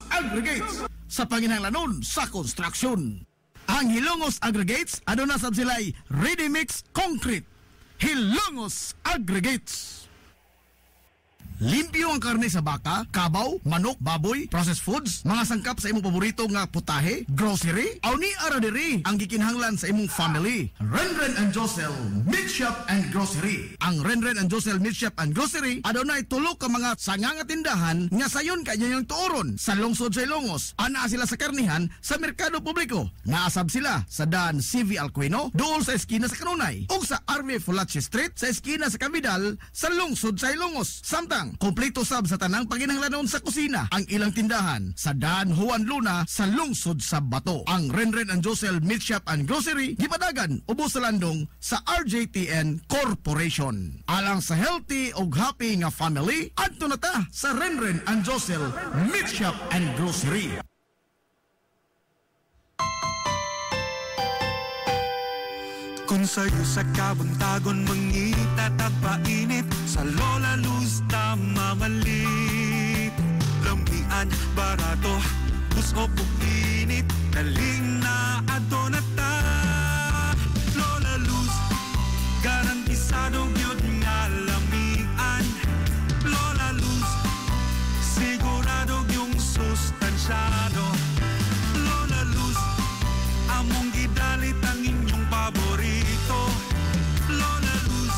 Aggregates sa panginahanglanon sa konstruksyon. Ang Hilongos Aggregates aduna sab sila'y ready mix concrete. Hilongos Aggregates. Limpyo ang karne sa baka, kabaw, manok, baboy, processed foods, mga sangkap sa imong paborito nga putahe, grocery, aw ni ara diri ang gikinahanglan sa imong family. Renren and Josel Meat Shop and Grocery. Ang Renren and Josel Meat Shop and Grocery adunay tulo ka mga sanga nga tindahan nga sayon kanyang tuoron sa lungsod sa Ilongos. Ana sila sa karnihan sa merkado publiko. Naasab sila sa Dan CV Alcuino dool sa eskina sa Kanunay ug sa RV Fulache Street sa eskina sa Cabidal sa lungsod sa Ilongos. Samtang kompleto sab sa tanang panginahanglanon sa kusina ang ilang tindahan sa Dan Juan Luna sa lungsod sa Bato. Ang Renren and Josel Meat Shop and Grocery gipadagan ubos sa landong sa RJTN Corporation. Alang sa healthy ug happy nga family, adto na ta sa Renren and Josel Meat Shop and Grocery. Kung sa'yo sa kabuntagon mangita tapainit sa Lola Luz mamalit. Lamian, barato, puso init, daling na ato na ta. Lola Luz, garantisado yun nga lamian. Lola Luz, sigurado yung sustansyado. Lola Luz, among gidalit ang inyong paborito. Lola Luz,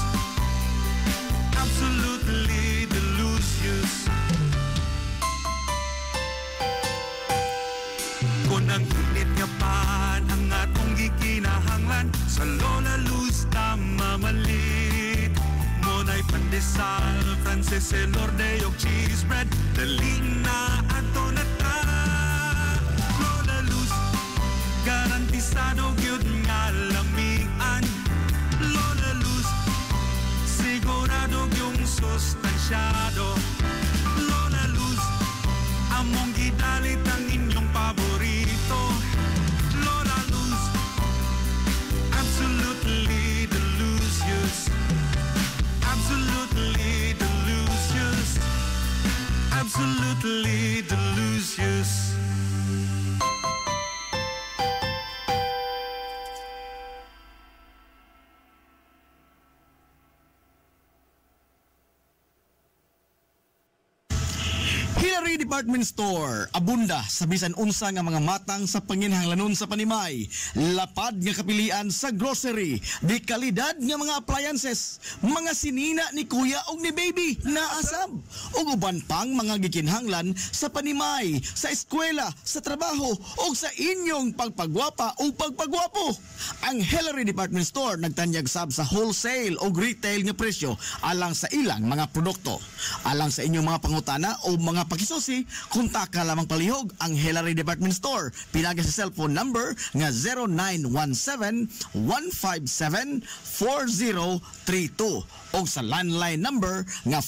absolutely delicious. Kung ang init nga pan ang atong gikinahanglan sa Lola Luz na mamalit. Monay pandesal, Frances Elorde o cheese bread, daling na ato na ta. Lola Luz, garantisado gyud nga lamian. Lola Luz, sigurado yung sustansyado. Lola Luz, among gidalit ang inyong paborito. Lola Luz, absolutely delicious. Absolutely delicious. Absolutely delicious. Hillary Department Store, abunda sa bisan unsa nga mga matang sa panginahanglanon sa panimay. Lapad nga kapilian sa grocery, di kalidad nga mga appliances, mga sinina ni kuya og ni baby naasab, ug uban pang mga gikinahanglan sa panimay, sa eskwela, sa trabaho ug sa inyong pagpagwapa o pagpagwapo. Ang Hillary Department Store nagtanyag sab sa wholesale o retail nga presyo alang sa ilang mga produkto. Alang sa inyong mga pangutana o mga pakisusi, kontak ka lamang palihog ang Hillary Department Store. Pinaga sa cellphone number nga 0917-157-4032 o sa landline number nga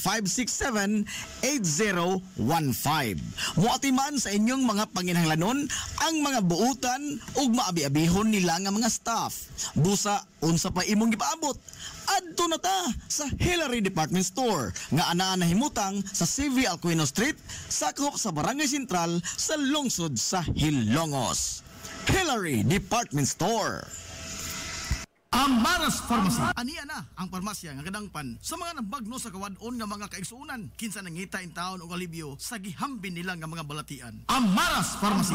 567-8015. Muatiman sa inyong mga panginahanglanon ang mga buutan ug maabi-abihon nila nga mga staff. Busa, unsa pa imong gipaabot? Adto na ta sa Hillary Department Store nga anaa nahimutang sa CV Alcuino Street, sakop sa Barangay Sentral sa lungsod sa Hilongos. Hillary Department Store. Amaras Pharmacy. Aniya na ang parmasya nga kadangpan sa mga nabagno sa kawadon nga mga kaigsuunan. Kinsa nangita in taon og alibyo sa gihambin nila nga mga balatian. Amaras Pharmacy.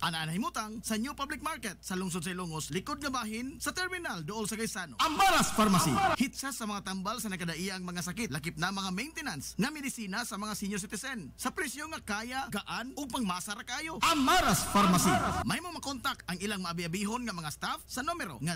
Ana nahimutang sa New Public Market sa lungsod sa Ilongos, likod nga bahin sa terminal dool sa Gaisano. Amaras Pharmacy. Hitsa sa mga tambal sa nakadaiang mga sakit, lakip na mga maintenance nga medisina sa mga senior citizen sa presyo nga kaya, gaan ug pangmasa ra kayo. Amaras Pharmacy. May mo makontak ang ilang maabi-abihon nga mga staff sa numero nga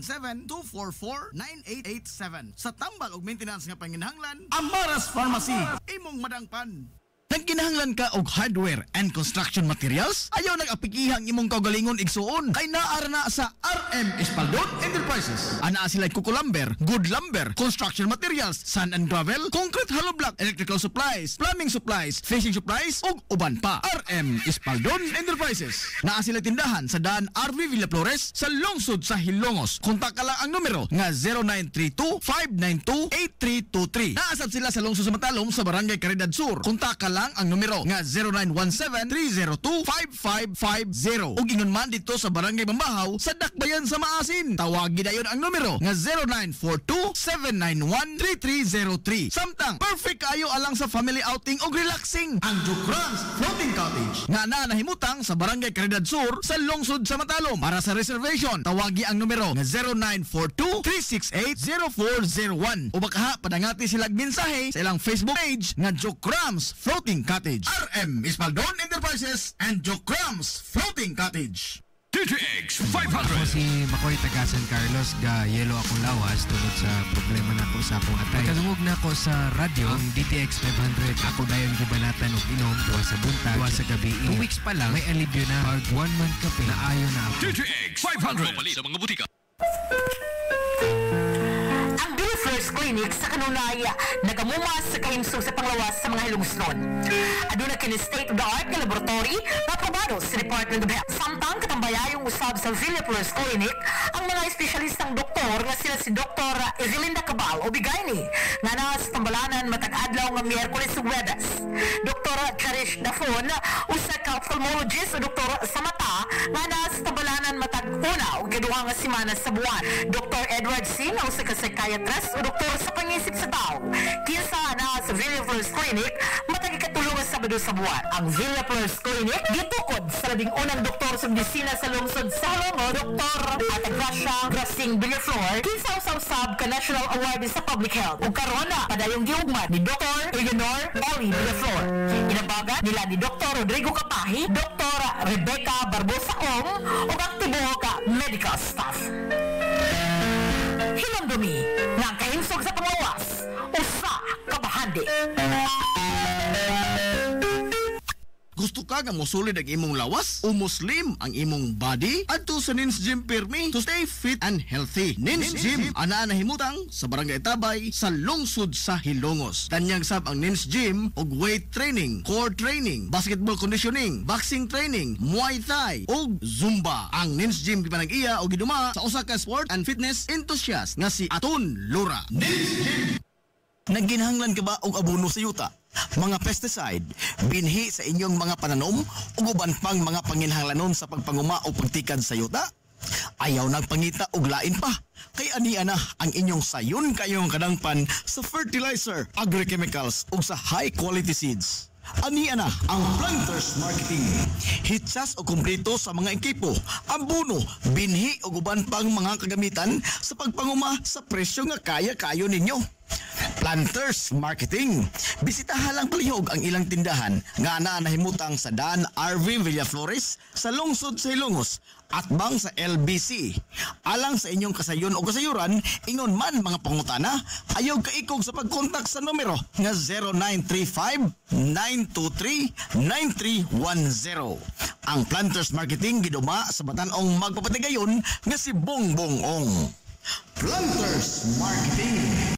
0977-244-9887 sa tambal og maintenance nga panginahanglan. Amaras Pharmacy. Imong madangpan. Nagkinahanglan ka og hardware and construction materials? Ayaw nag-apikihang imong kaugalingon igsuon kay naara na sa RM Espaldon Enterprises. Ana sila kuko lumber, good lumber, construction materials, sand and gravel, concrete hollow block, electrical supplies, plumbing supplies, fishing supplies ug uban pa. RM Espaldon Enterprises. Naa sila tindahan sa daan RV Villa Flores sa lungsod sa Hilongos. Kontak ka lang ang numero nga 0932-592-8323. Naasab sila sa lungsod sa Matalom sa Barangay Caridad Sur. Kontak ka lang lang ang numero nga 0917-302-5550. Ug ingon man dito sa Barangay Mambahaw sa Dakbayan sa Maasin. Tawagin dayon ang numero nga 0942-791-3303. Samtang perfect kayo alang sa family outing ug relaxing. Ang Jokrans Floating Cottage nga nahimutang sa Barangay Caridad Sur sa lungsod sa Matalom. Para sa reservation, tawagi ang numero nga 0942-368-0401. O baka padangati silang mensahe sa ilang Facebook page nga Jokrans Floating Cottage. RM Ispaldon Enterprises and Jokrans Floating Cottage. DTX Ako 500. si Makoy taga San Carlos ga yelo akong lawas tungod sa problema na ko sa akong atay. Kadungog na ako sa radyo ang DTX 500. Ako dayon gibanatan og inom tuwa sa buntag, tuwa sa gabi. 2 weeks pa lang may alibyo na. Pag 1 month kape na ayo na ako. DTX 500. Mali sa mga butika. Ang Billy First Clinic sa kanunaya nagamumas sa kahimsog sa panglawas sa mga hilungsnon. Aduna kini state-of-the-art nga laboratory na aprobado sa Department of Health. Samtang katambayayong usab sa Billy First Clinic ang mga espesyalistang doktor nga sila si Dr. Evelinda Cabal o Bigayni nga na sa tambalanan matag adlaw nga Miyerkules ug Huwebes. Dr. Cherish Dafon usa ka ophthalmologist o doktor sa mata nga na sa tambalanan matag una ug kaduha nga semana sa buwan. Dr. Edward Singh usa ka psychiatrist o doktor sa pangisip sa tao. Kinsa na sa Villa First Clinic matag ikatulong nga Sabado sa buwan. Ang Villa First Clinic gitukod sa labing unang doktor sa medisina sa lungsod sa Longo, Dr. Atagracia Grasing Villaflor, kinsa usab ka National Award sa Public Health. Ug karon na padayong giugmad ni Dr. Eleanor Ellie Villaflor. Inabaga nila ni Dr. Rodrigo Kapahi, Dr. Rebecca Barbosa Ong ug ang tibuok ka medical staff. Hinamdumi nga ang kahimsog sa panglawas usa ka bahandi. Gusto ka nga mosulid ang imong lawas o muslim ang imong body? Adto sa Nins Gym Pirmi to stay fit and healthy. Nins Gym ana nahimutang sa Barangay Tabay sa lungsod sa Hilongos. Tanyag sab ang Nins Gym og weight training, core training, basketball conditioning, boxing training, Muay Thai ug Zumba. Ang Nins Gym gipanag-iya og giduma sa usa ka sport and fitness enthusiast nga si Aton Lura. Nins Gym. Nagginahanglan ka ba og abono sa yuta? Mga pesticide, binhi sa inyong mga pananom ug uban pang mga panginhanglanon sa pagpanguma o pagtikan sa yuta? Ayaw nagpangita og lain pa. Kay ania na ang inyong sayon kayong kadangpan sa fertilizer, agrochemicals ug sa high quality seeds. Ania na ang Planters Marketing. Hitsas o kumpleto sa mga ekipo, abono, binhi ug uban pang mga kagamitan sa pagpanguma sa presyo nga kaya-kayo ninyo. Planters Marketing. Bisitahan lang palihog ang ilang tindahan nga nahimutang sa Dan RV Villaflores sa lungsod sa Hilongos at bang sa LBC. Alang sa inyong kasayon o kasayuran, ingon man mga pangutana, ayaw kaikog sa pagkontak sa numero nga 0935-923-9310. Ang Planters Marketing giduma sa Batanong magpapatigayon nga si Bongbong Ong. Planters Marketing.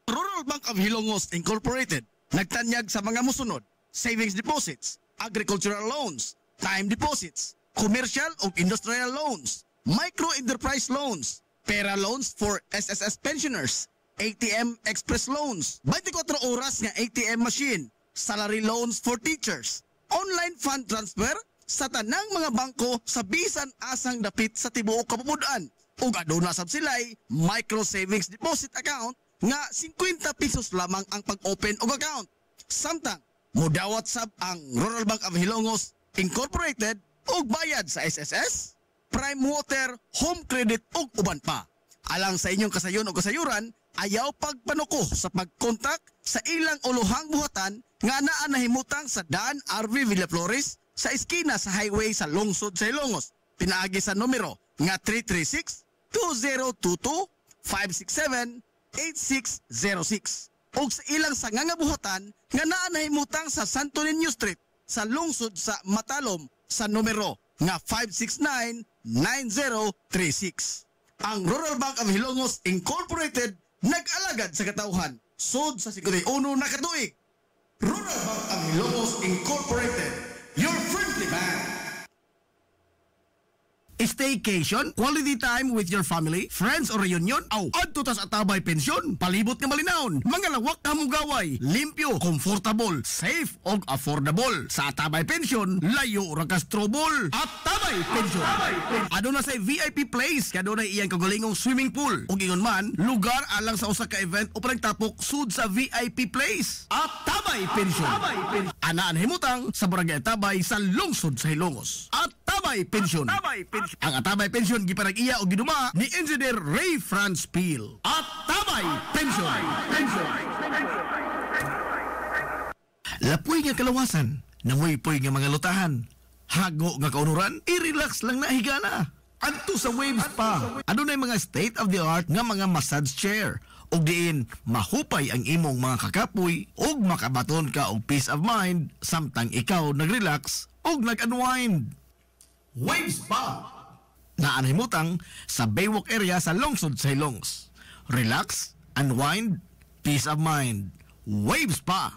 Rural Bank of Hilongos Incorporated nagtanyag sa mga musunod: savings deposits, agricultural loans, time deposits, commercial o industrial loans, micro enterprise loans, pera loans for SSS pensioners, ATM express loans, 24 oras nga ATM machine, salary loans for teachers, online fund transfer sa tanang mga bangko sa bisan asang dapit sa tibuok kapupudan, ug aduna sab sila'y micro savings deposit account nga 50 pesos lamang ang pag-open og account. Samtang mudawat sab ang Rural Bank of Hilongos Incorporated og bayad sa SSS, Prime Water, Home Credit ug uban pa. Alang sa inyong kasayon o kasayuran, ayaw pagpanuko sa pagkontak sa ilang uluhang buhatan nga naa nahimutang sa Dan RV Villaflores sa eskina sa highway sa lungsod sa Hilongos. Pinaagi sa numero nga 336-2022-567 8606 o sa ilang sangangabuhatan nga naa nahimutang sa Santo Niño Street sa lungsod sa Matalom sa numero nga 569-9036. Ang Rural Bank of Hilongos Incorporated nag-alagad sa katauhan sud sa 51 na katuig. Rural Bank of Hilongos Incorporated, your friendly bank. staycation, quality time with your family, friends or reunion, aw adto ta sa Atabay Pensyon. Palibot nga malinawon, mga lawak na mugaway, limpyo, comfortable, safe og affordable. Sa Atabay Pensyon, layo ra ka trouble. Atabay Pensyon. Ano na say VIP place, kado na iyang kagulingong swimming pool. Ug ingon man, lugar alang sa usa ka event o panagtapok sud sa VIP place. Atabay Pensyon. Anaan himutang sa Barangay Atabay sa lungsod sa Hilongos. Atabay Pensyon. Ang Atabay Pensyon gipanag-iya o giduma ni Engineer Ray Franz Peel. Atabay Pensyon. Lapoy nga kalawasan, nangoy-poy nga mga lutahan, hago nga kaunuran, i-relax lang na higana. Adto sa Waves pa. Adunay mga state-of-the-art nga mga massage chair. Og diin, mahupay ang imong mga kakapoy og makabaton ka og peace of mind samtang ikaw nag-relax og nag-unwind. Waves pa. Naanhimutang sa Baywalk area sa lungsod sa Hilongos. Relax, unwind, peace of mind. Waves pa.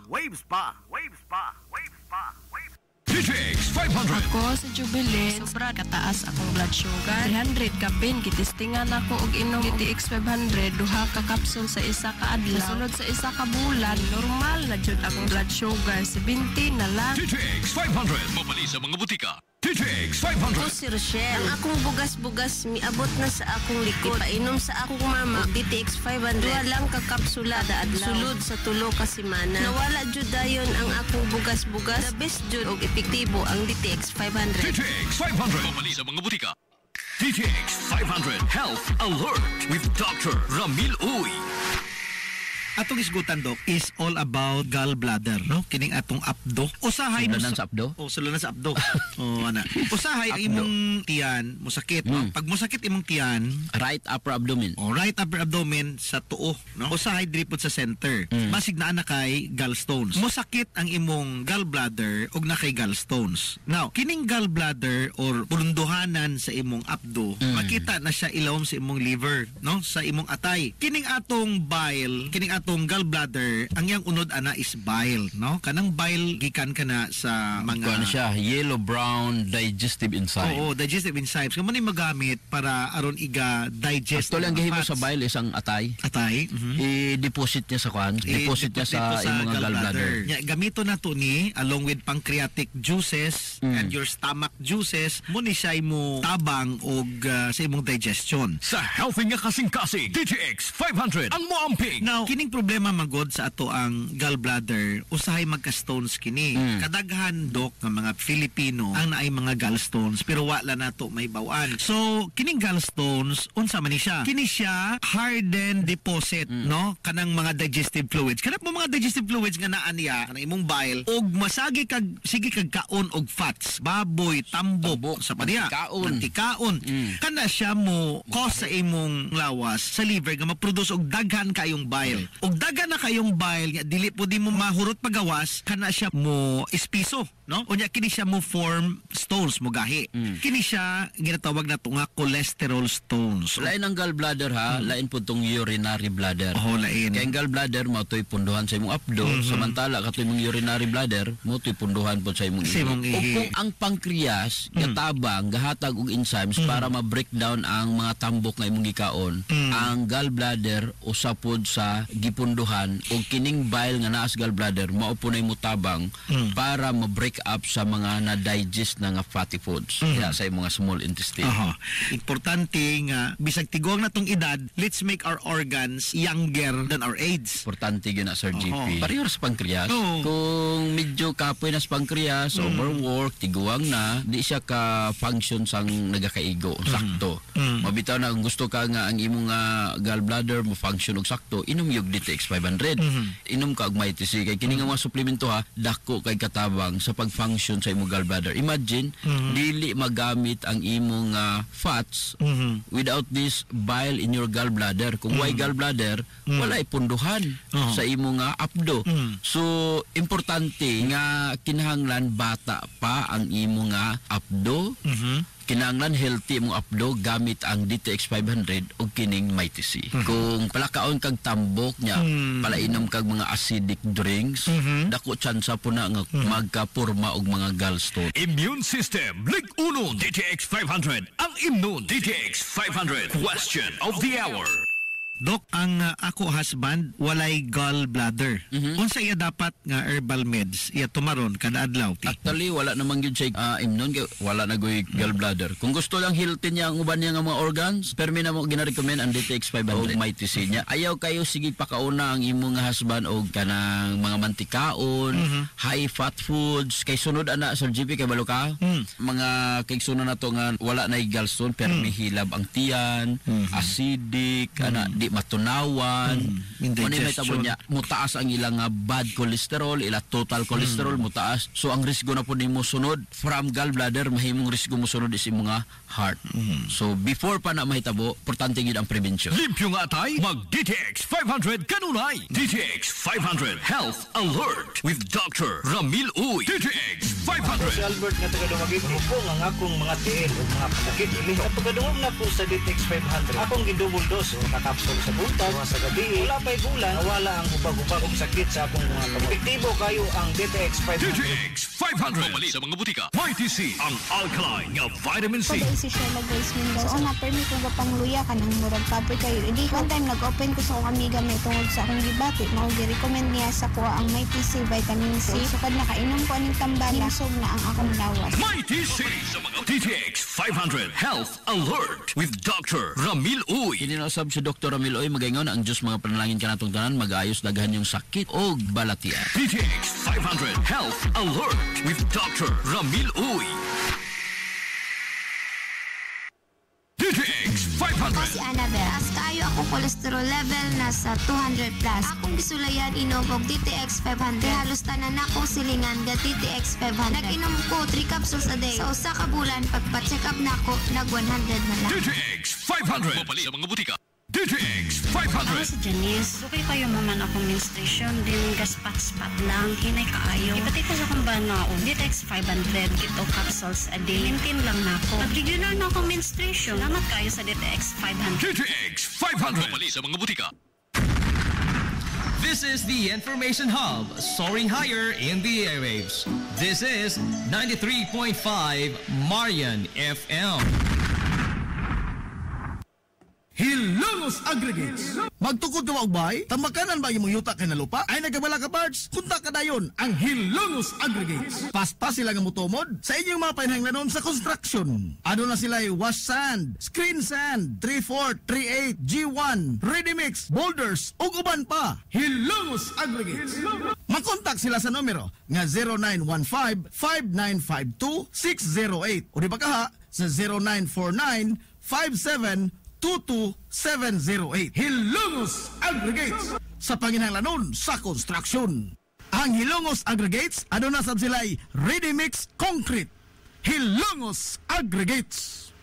DTX 500. Ako sa Jubilee, sobra kataas akong blood sugar. 300 kapin, kitistingan ako og inom DTX 500, duha ka kapsul sa isa ka adlaw. Sunod sa isa ka bulan, normal na jud akong blood sugar, 70 na lang. DTX 500. Mabali sa mga butika. DTX Ako 500. si Rochelle. Ang akong bugas-bugas miabot na sa akong likod. Painom sa akong mama, DTX 500. Duha lang ka kapsula da adlaw. Sulod sa tulo ka semana. Nawala jud dayon ang akong bugas-bugas. The best jud og epektibo ang DTX 500. DTX 500. Mabali sa mga butika. DTX 500 Health Alert with Dr. Ramil Uy. Atong isgutan, Dok, is all about gallbladder, no? Kining atong abdo. Usahay mo Sulanan sa abdo? sulanan sa abdo. Ana. Usahay ang imong tiyan, musakit, no? Pag musakit imong tiyan, Right upper abdomen. right upper abdomen sa tuo, no? Usahay diri pod sa center. Basig na ana kay gallstones. Musakit ang imong gallbladder ug na kay gallstones. Now, kining gallbladder or pulunduhanan sa imong abdo, makita na siya ilawom sa imong liver, no? Sa imong atay. Kining atong bile, kining atong gallbladder, ang yang unod ana is bile, no? Kanang bile gikan kana sa mga Ano siya? Yellow brown digestive enzyme. Oo, digestive enzymes. Kamo ni magamit para aron iga digest. Actually, ang mga gihimo fats. sa bile isang atay. Atay. I-deposit niya sa kwan. Deposit niya sa dito imong mga gallbladder. Nya, gamito na to ni along with pancreatic juices and your stomach juices mo ni siya mo tabang og sa imong digestion. Sa healthy nga kasing-kasing. DTX 500. Ang moamping. Now, kining problema magod sa ato ang gallbladder, usahay magka-stones kini. Kadaghan, Dok, ng mga Filipino ang naay mga gallstones pero wala na to may bawaan. So, kining gallstones, unsa man ni siya? Kini siya hardened deposit, no? Kanang mga digestive fluids. Kanang mga digestive fluids nga naa niya, kanang imong bile, og masagi kag, sige kag kaon og fats, baboy, tambok, sa padiya. Tikaon. Kana siya mo cause sa imong lawas sa liver nga ma-produce og daghan kayong bile. Og daghan na kayong bile nga dili po di mo mahurot pagawas, kana siya mo espiso, no? Unya kini siya mo form stones mo gahi. Kini siya ginatawag na nga cholesterol stones. Lain ang gallbladder ha, lain po tong urinary bladder. Oh, lain. Kaya ang gallbladder mo to'y punduhan sa imong abdo, samantala kato imong urinary bladder mo to'y punduhan po sa imong Sa imong ihi. O ihi. kung ang pancreas gatabang gahatag og enzymes para ma-breakdown ang mga tambok nga imong gikaon, ang gallbladder usa pod sa gipunduhan o kining bile nga naa sa gallbladder mao po na mo tabang para ma-break up sa mga na-digest na nga fatty foods kaya sa imong small intestine. Aha. Importante nga bisag tiguang na tong edad, let's make our organs younger than our age. Importante yun na Sir GP. Oo. Pareho sa pancreas. Oo. Kung medyo kapoy na sa pancreas, overwork, tiguang na, di siya ka-function sang nagakaigo, sakto. Mabitaw na kung gusto ka nga ang imong gallbladder mo function og sakto, inom yung DTX 500. Inom ka og MyTC. Kay kini nga mga suplemento ha, dako kay katabang sa pag-function sa imong gallbladder. Imagine, dili magamit ang imong fats without this bile in your gallbladder. Kung why gallbladder, wala ipunduhan sa imong abdo. So, importante nga kinahanglan bata pa ang imong abdo. kinahanglan healthy mong abdo gamit ang DTX 500 o kining Mighty C. Kung palakaon kag tambok niya, palainom kag mga acidic drinks, dako tsansa po na nga magkapurma og mga gallstone. Immune System, Lig Uno, DTX 500. Ang Immune DTX 500. Question of the hour. Dok, ang ako husband walay gallbladder. Unsa iya dapat nga herbal meds iya tumaron kada adlaw? Actually, wala namang yun siya immune, wala na goy gallbladder. Kung gusto lang healthy niya ang uban niya nga mga organs, permi na mo gina-recommend ang DTX 500 Mighty C niya. Ayaw kayo sige pakauna ang imong nga husband og kanang mga mantikaon, high fat foods, kay sunod ana Sir GP kay balo ka. Mga kay sunod na to nga wala na gallstone, permi hilab ang tiyan, acidic, ana di matunawan, may tabo niya, mutaas ang ilang bad cholesterol, ila total cholesterol mutaas. So ang risgo na po nimo sunod from gallbladder, mahimong risgo mo sunod is mga heart. So before pa na mahitabo, importante gid ang prevention. Limpyo nga tay, mag DTX 500 kanunay. DTX 500 Health Alert with Dr. Ramil Uy. DTX 500. Si Albert nga taga-dumagig ko ang akong mga tiil o mga panakit ili. At pagkadungog na po sa DTX 500, akong gidouble dose o kakapsul sa buntag, sa gabi, wala pa'y bulan, wala ang hubag-hubag o sakit sa akong mga kamay. Epektibo kayo ang DTX 500. DTX 500. Mamali sa mga butika. Mighty C, ang alkaline nga vitamin C. Pwede si Sheila Grace Mendoza. So, na-permit ko ba pangluya ka ng murag paprika yun. Hindi, one time nag-open ko sa akong amiga may tungod sa akong gibati. Mag-recommend niya sa kuha ang Mighty C vitamin C. So, kad nakainom ko aning tambala, hinsog na ang akong lawas. Mighty C sa mga DTX 500 Health Alert with Dr. Ramil Uy. Kininasab si Dr. Ramil Uy, magaingon ang Diyos mga panalangin ka natong tanan, mag-ayos daghan yung sakit o balatian. DTX 500 Health Alert with Dr. Ramil Uy. DTX 500. Ako si Annabelle. As kayo akong cholesterol level nasa 200 plus. Akong bisulayan inogog DTX 500. Halos tanan ako silingan ga DTX 500. Nag-inom ko 3 capsules a day. Sa usa ka bulan, pagpa-check up na ako, nag 100 na lang. DTX 500. Mapali sa mga butika. DTX Ako 500. si Janice. Okay kayo maman akong menstruation. Din gaspat-spat lang. Hinay kaayo. Ipati ko sa kong banaon. DTX 500. Ito capsules a day. Maintain lang na ako. Pag-regular na akong menstruation. Salamat kayo sa DTX 500. DTX 500. Mapali sa mga butika. This is the Information Hub, soaring higher in the airwaves. This is 93.5 Marian FM. Hilongos Aggregates. Magtukod ka maubay, tamakanan ba imong yuta kay na lupa? Ay nagabala ka parts, kunta ka dayon ang Hilongos Aggregates. Paspas sila nga mutomod sa inyong mga panahanglanon sa construction. Ano na sila wash sand, screen sand, 3-4, 3-8, G1, ready mix, boulders, ug uban pa. Hilongos Aggregates. Makontak sila sa numero nga 0915-5952-608 o di ba kaha sa 0949-5722-708. Hilongos Aggregates sa panginahanglanon sa construction. Ang Hilongos Aggregates, ano na sab sila'y ready mix concrete. Hilongos Aggregates.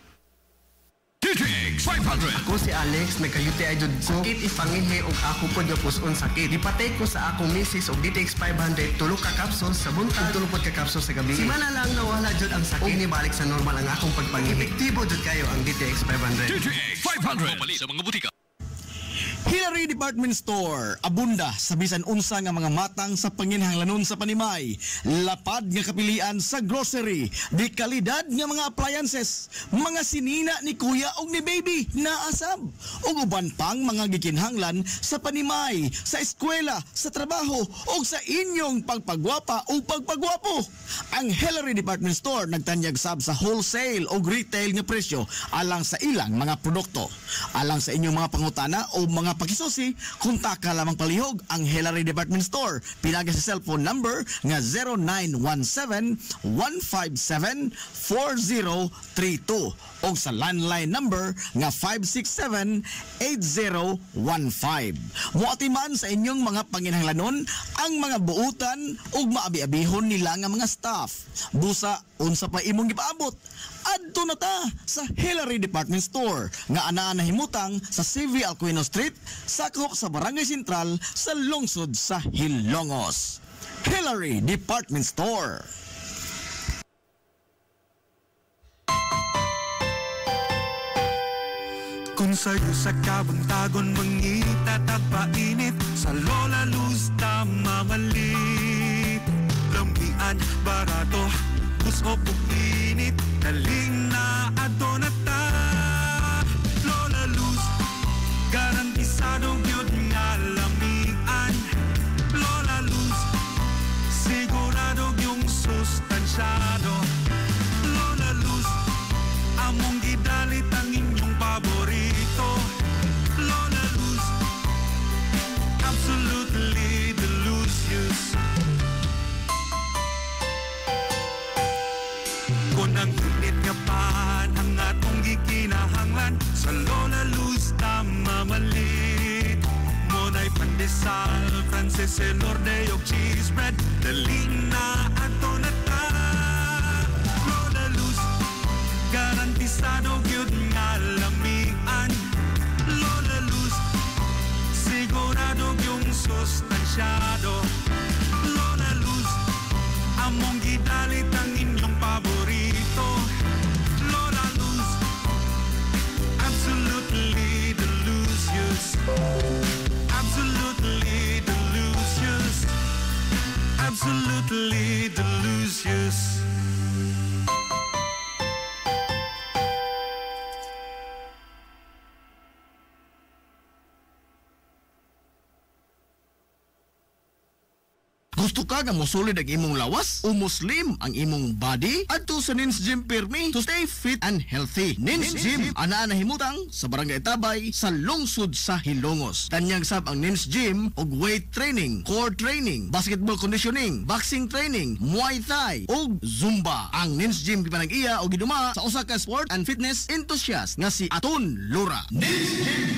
DTX 500. Ako si Alex, nagka-UTI jud ko. Sakit ipangihi og ako pod nga puson sakit. Gipatay ko sa akong misis og DTX 500 tulo ka capsules sa buntag, tulo pod ka capsules sa gabi. Simana lang nawala jud ang sakit ni balik sa normal ang akong pagpangihi. Epektibo jud kayo ang DTX 500. DTX 500. Mapali sa mga butika. Hillary Department Store, abunda sa bisan unsa nga mga matang sa panginahanglanon sa panimay. Lapad nga kapilian sa grocery, di kalidad nga mga appliances, mga sinina ni kuya og ni baby na asab. Ug uban pang mga gikinhanglan sa panimay, sa eskwela, sa trabaho ug sa inyong pagpagwapa o pagpagwapo. Ang Hillary Department Store nagtanyag sab sa wholesale o retail nga presyo alang sa ilang mga produkto. Alang sa inyong mga pangutana o mga pakisusi, kunta ka lamang palihog ang Hillary Department Store. Pinaga sa cellphone number nga 0917-157-4032 o sa landline number nga 567-8015. Muatiman sa inyong mga panginahanglanon ang mga buutan o maabi-abihon nila nga mga staff. Busa, unsa pa imong gipaabot? Adto na ta sa Hillary Department Store nga anaa nahimutang sa CV Alcuino Street, sakop sa Barangay Sentral sa lungsod sa Hilongos. Hillary Department Store. Kung sa'yo sa kabuntagon mangita tagpainit sa Lola Luz mamalit. Lambian, barato, puso init, daling na adonata. Lola Luz, garantisado yun nga lamian. Lola Luz, sigurado yung sustansyado. Lola Luz, among gidalit ang inyong paborito. Lola Luz, absolutely delicious. Kung ang init nga pan ang atong gikinahanglan sa Lola Luz mamalit. Monay pandesal, Frances Elorde og cheese bread, daling na ato na ta. Lola Luz, garantisado gyud nga lamian. Lola Luz, sigurado yung sustansyado. Lola Luz, among gidalit ang inyong paborito. Lola Luz, absolutely delicious. Absolutely delicious. Absolutely delicious. Gusto ka nga mosulid ang imong lawas o muslim ang imong body? Adto sa Nins Gym Pirmi to stay fit and healthy. Nins Gym ana nahimutang sa Barangay Tabay sa lungsod sa Hilongos. Tanyag sab ang Nins Gym og weight training, core training, basketball conditioning, boxing training, Muay Thai ug Zumba. Ang Nins Gym gipanag-iya og giduma sa usa ka sport and fitness enthusiast nga si Aton Lura. Nins Gym.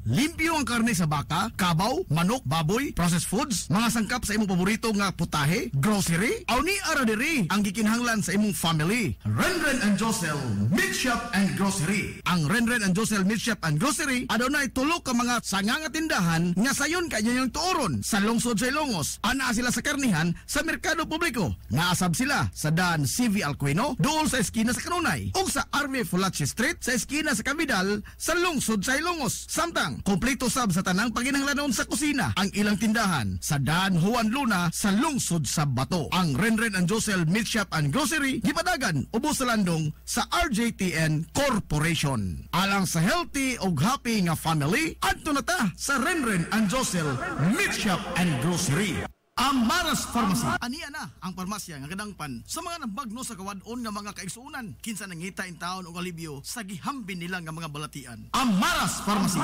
Limpyo ang karne sa baka, kabaw, manok, baboy, processed foods, mga sangkap sa imong paborito nga putahe, grocery, aw ni ara diri ang gikinahanglan sa imong family. Renren and Josel Meat Shop and Grocery. Ang Renren and Josel Meat Shop and Grocery adunay tulo ka mga sanganga tindahan nga sayon kay yung tuoron sa lungsod sa Ilongos. Ana sila sa karnihan sa merkado publiko. Naasab sila sa daan CV Alcuino, dool sa eskina sa Kanunay, ug sa RV Fulache Street sa eskina sa Cabidal sa lungsod sa Ilongos. Samtang kompleto sab sa tanang paginahanglanon sa kusina ang ilang tindahan sa daan Juan Luna sa lungsod sa Bato. Ang Renren and Josel Meat Shop and Grocery gipadagan ubos sa landong sa RJTN Corporation. Alang sa healthy ug happy nga family, adto na ta sa Renren and Josel Meat Shop and Grocery. Amaras Pharmacy. Aniya na ang parmasya nga kadangpan sa mga nabagno sa kawadon nga mga kaigsuunan. Kinsa nangita in taon og alibyo sa gihambin nila nga mga balatian. Amaras Pharmacy.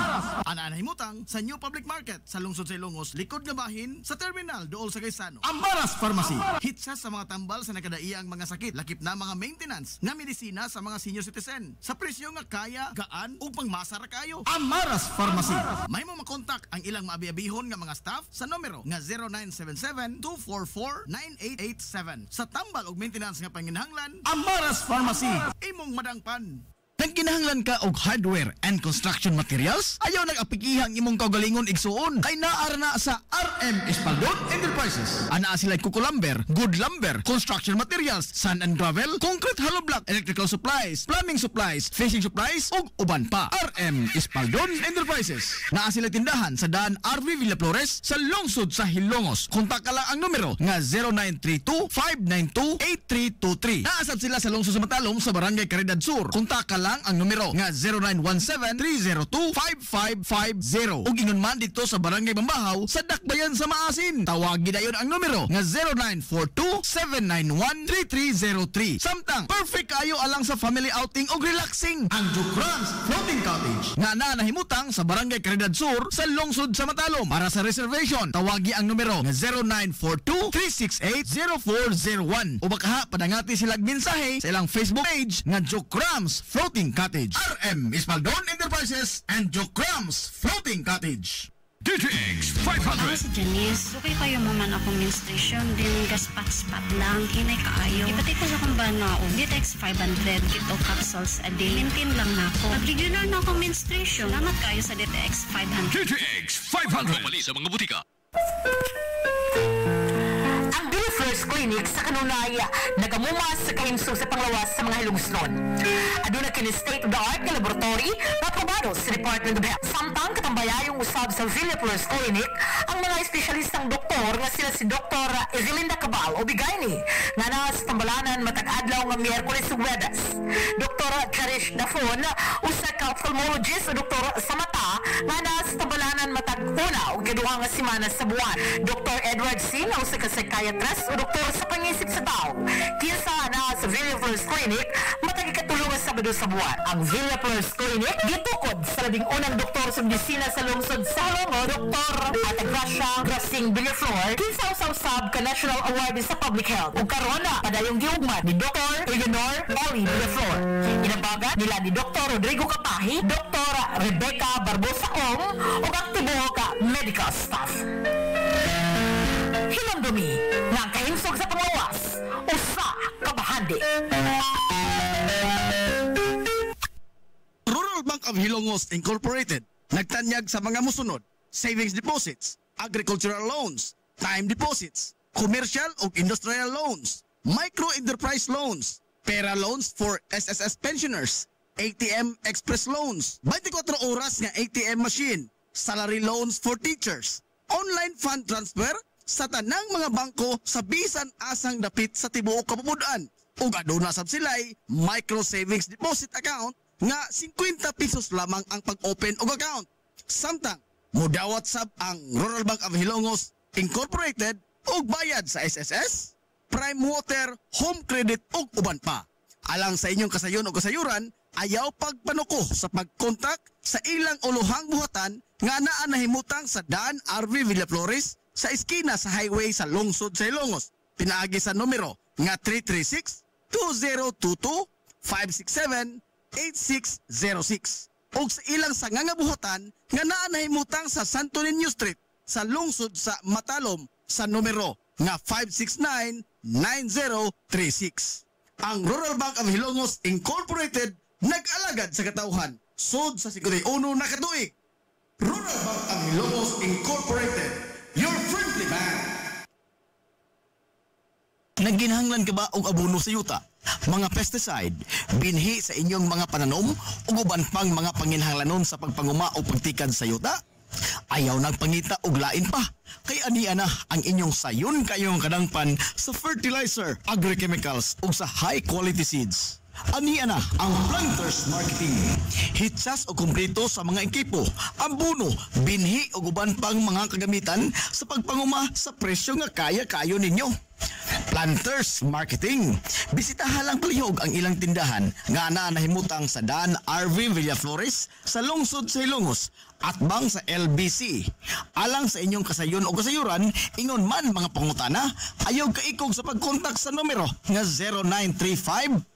Ana himutang sa New Public Market sa lungsod sa Ilongos, likod nga bahin sa terminal dool sa Gaisano. Amaras Pharmacy. Hitsa sa mga tambal sa nakadaiang mga sakit, lakip na mga maintenance nga medisina sa mga senior citizen sa presyo nga kaya, gaan ug pangmasa ra kayo. Amaras Pharmacy. May mo makontak ang ilang maabi-abihon nga mga staff sa numero nga 0977-244-9887. Sa tambal og maintenance nga panginahanglan, Amaras Pharmacy. Imong madangpan. Nagkinahanglan ka og hardware and construction materials? Ayaw nag-apikihang imong kaugalingon igsuon kay naara na sa RM Espaldon Enterprises. Ana sila kuko lumber, good lumber, construction materials, sand and gravel, concrete hollow block, electrical supplies, plumbing supplies, fishing supplies ug uban pa. RM Espaldon Enterprises. Naa sila tindahan sa daan RV Villa Flores sa lungsod sa Hilongos. Kontak ka lang ang numero nga 0932-592-8323. Naasab sila sa lungsod sa Matalom sa Barangay Caridad Sur. Kontak ka lang ang numero nga 0917-302-5550. Ug ingon man dito sa Barangay Bambahaw sa Dakbayan sa Maasin. Tawagi dayon ang numero nga 0942-791-3303. Samtang perfect kayo alang sa family outing o relaxing. Ang Jokrans Floating Cottage nga nahimutang sa Barangay Caridad Sur sa lungsod sa Matalom. Para sa reservation, tawagi ang numero nga 0942-368-0401. O baka padangati silang mensahe sa ilang Facebook page nga Jokrans Floating Cottage. RM Espaldon Enterprises and Jokrams Floating Cottage. DTX Ako 500. si Janice. Okay kayo maman akong menstruation, din gaspat-spat lang, hinay kaayo. Ipatay ko sa kumbana o DTX 500, kito capsules a day. Maintain lang na ako. Pag regular na akong menstruation, salamat kayo sa DTX 500. DTX 500. Mali sa mga butika. Ang Blue First Clinic Clinic sa kanunaya nagamumas sa kahimsog sa panglawas sa mga hilungsnon. Aduna kini state-of-the-art nga laboratory na aprobado sa Department of Health. Samtang katambayayong usab sa Villa Flores Clinic ang mga espesyalistang doktor nga sila si Dr. Evelinda Cabal o Bigayni nga na sa tambalanan matag adlaw nga Miyerkules ug Huwebes. Dr. Cherish Dafon usa ka ophthalmologist o doktor sa mata nga na sa tambalanan matag una ug kaduha nga semana sa buwan. Dr. Edward Singh usa ka psychiatrist o doktor sa pangisip sa tao. Kinsa na sa Villa Flores Clinic matag ikatulong nga Sabado sa buwan. Ang Villa Flores Clinic gitukod sa labing unang doktor sa medisina sa lungsod sa Longo, Dr. Atagracia Grasing Villaflor, kinsa usab ka National Award sa Public Health. Ug karon padayong giugmad ni Dr. Eleanor Ellie Villaflor. Inabaga nila ni Dr. Rodrigo Kapahi, Dr. Rebecca Barbosa Ong ug ang tibuok ka medical staff. Hinamdumi nga ang kahimsog sa panglawas usa ka bahandi. Rural Bank of Hilongos Incorporated nagtanyag sa mga musunod: savings deposits, agricultural loans, time deposits, commercial o industrial loans, micro-enterprise loans, pera loans for SSS pensioners, ATM express loans, 24 oras nga ATM machine, salary loans for teachers, online fund transfer sa tanang mga bangko sa bisan asang dapit sa tibuok kapupudan. Ug aduna sab sila'y micro savings deposit account nga 50 pesos lamang ang pag-open og account. Samtang mudawat sab ang Rural Bank of Hilongos Incorporated og bayad sa SSS, Prime Water, Home Credit ug uban pa. Alang sa inyong kasayon o kasayuran, ayaw pagpanuko sa pagkontak sa ilang uluhang buhatan nga naa nahimutang sa Dan RV Villaflores sa eskina sa highway sa lungsod sa Hilongos. Pinaagi sa numero nga 336-202-567-8606 ug sa ilang sangangabuhatan nga naa nahimutang sa Santo Niño Street sa lungsod sa Matalom sa numero nga 569-9036. Ang Rural Bank of Hilongos Incorporated nag-alagad sa katauhan sud sa 51 na katuig. Rural Bank of Hilongos Incorporated, your friendly bank. Nagginahanglan ka ba og abono sa yuta? Mga pesticide, binhi sa inyong mga pananom ug uban pang mga panginhanglanon sa pagpanguma o pagtikad sa yuta? Ayaw nagpangita og lain pa. Kay ania na ang inyong sayon kayong kadangpan sa fertilizer, agrochemicals ug sa high quality seeds. Ania na ang Planters Marketing. Hitsas o kumpleto sa mga ekipo, abono, binhi ug uban pang mga kagamitan sa pagpanguma sa presyo nga kaya-kayo ninyo. Planters Marketing. Bisitahan lang palihog ang ilang tindahan nga nahimutang sa Dan RV Villaflores sa lungsod sa Hilongos at bang sa LBC. Alang sa inyong kasayon o kasayuran, ingon man mga pangutana, ayaw kaikog sa pagkontak sa numero nga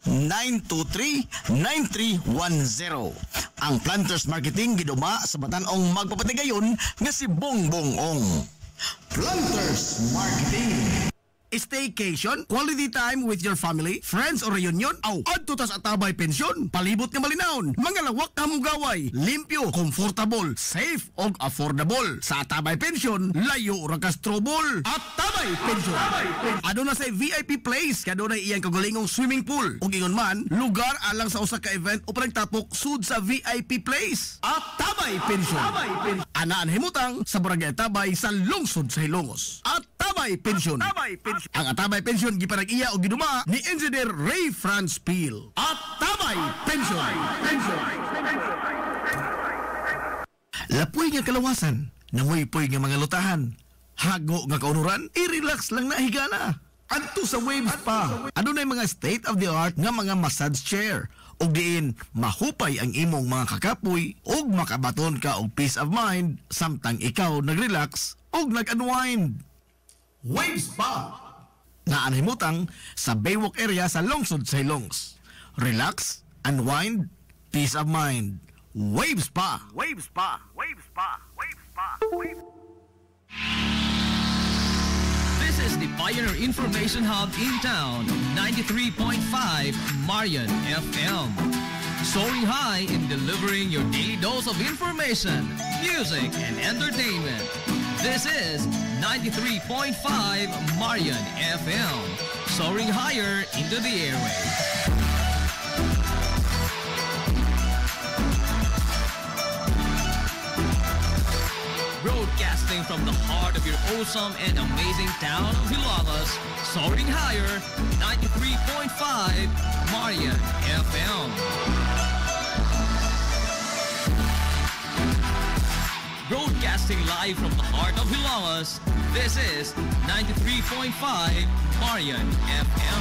0935-923-9310. Ang Planters Marketing giduma sa batanong magpapatigayon nga si Bongbong Ong. Planters Marketing. Staycation, quality time with your family, friends or reunion, adto ta sa Atabay Pensyon, palibot nga malinawon, mga lawak na mugaway, limpyo, comfortable, safe og affordable. Sa Atabay Pensyon, layo ra ka trouble. Atabay Pensyon. Ano na sa VIP place, kado na iyang kagulingong swimming pool. Ug ingon man, lugar alang sa usa ka event o panagtapok sud sa VIP place. Atabay Pensyon. Anaan himutang sa Barangay Atabay sa lungsod sa Hilongos. Atabay Pensyon. Ang Atabay Pensyon gipanag-iya o giduma ni Engineer Ray Franz Peel. Atabay Pensyon. Lapoy nga kalawasan, nangoy-poy nga mga lutahan, hago nga kaunuran, i-relax lang na higana. Adto sa Waves pa. Adunay mga state-of-the-art nga mga massage chair. Og diin mahupay ang imong mga kakapoy og makabaton ka og peace of mind samtang ikaw nag-relax og nag-unwind. Waves pa. Naanhimutang sa Baywalk area sa lungsod sa Hilongos. Relax, unwind, peace of mind. Waves pa. Waves pa. Waves pa. Waves pa. Waves. This is the Pioneer Information Hub in town, 93.5 Marian FM. Soaring high in delivering your daily dose of information, music, and entertainment. This is 93.5 Marian FM. Soaring higher into the airwaves. Broadcasting from the heart of your awesome and amazing town of Hilagas, soaring higher, 93.5 Marian FM. Broadcasting live from the heart of Hilagas, this is 93.5 Marian FM.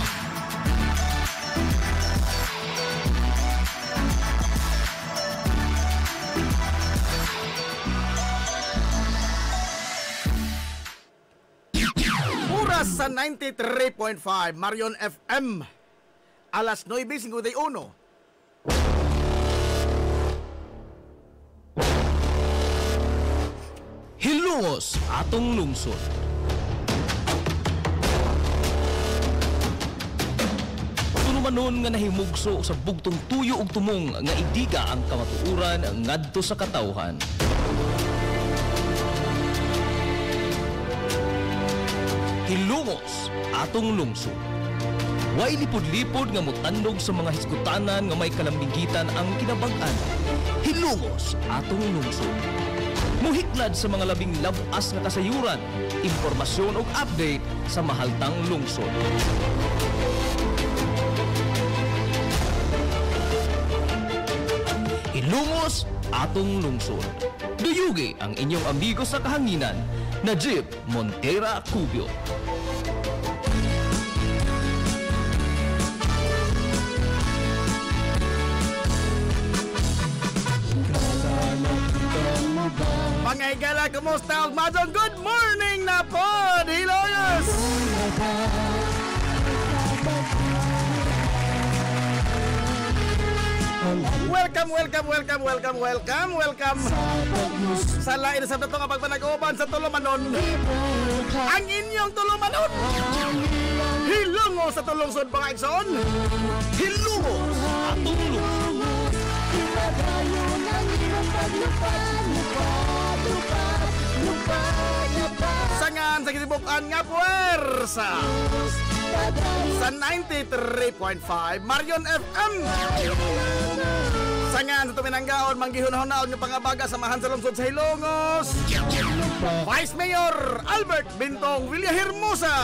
Oras sa 93.5 Marion FM. Alas 9:51. Hilongos atong lungsod. Tunumanon nga nahimugso sa bugtong tuyo ug tumong nga idiga ang kamatuuran ngadto sa katawhan. Hilongos atong lungsod. Way lipod-lipod nga mutandog sa mga hiskutanan nga may kalambigitan ang kinabag-an. Hilongos atong lungsod. Muhiklad sa mga labing labas nga kasayuran, impormasyon ug update sa mahaltang lungsod. Hilongos atong lungsod. Duyugi ang inyong amigo sa kahanginan, Najib Montera Cubio. Mga igala, kumusta? Madong good morning na po, Hilongos! Welcome. Sa lain sa dato nga pagpanag-uban sa Tulumanon. Ang inyong Tulumanon. Hilongos sa Tulungsod, mga igsoon. Hilongos atong lungsod. Sangan sa kisibukan nga puwersa sa 93.5 Marion FM. Sangan sa tuminanggaon manggihunahon-naon yung pangabaga samahan sa lungsod sa Hilongos, Vice Mayor Albert Bintong Villahermosa.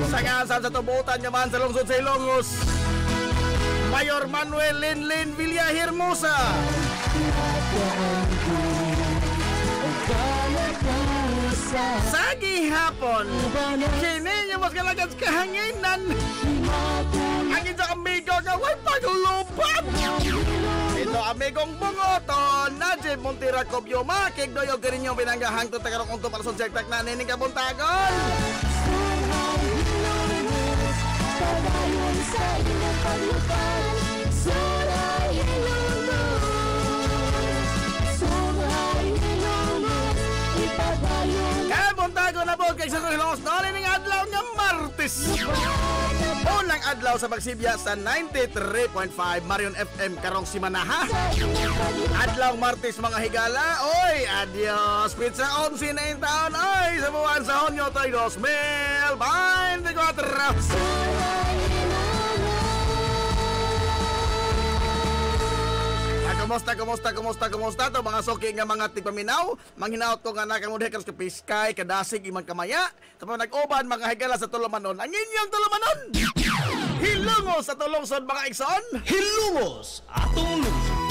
Sangan sa tubutan naman sa lungsod sa Hilongos, Mayor Manuel Linlin Villahermosa. Sa gihapon, kini niya mas kalagat kahanginan. Ang isa amigo nga way paglupad. Ito amigong bungoton, Najib Montera Cubio, makigdoyo ka rin yung pinanggahang tutakarong unto para sa sektak na nining kabuntagon. Pagayon sa inyong paglupad, Suray Hilongos, Suray Hilongos, ipagayon. Kabuntago na po kay Suray Hilongos, nalining adlaw nga Martes. Unang adlaw sa Pagsibya sa 93.5 Marion FM karong simanaha. Adlaw Martes mga higala. Oy, adios. Pizza 11 na yung taon. Oy, sa buwan sa Hunyo tayo 2024. Kumusta to mga soki nga mga tigpaminaw, manghinaot ko nga nakamudhe ka sa piskay, kadasig imang kamaya, kapag nag-uban mga higala sa Tulumanon, ang inyong Tulumanon! Hilongos sa Tulungsod mga igsoon! Hilongos atong lungsod!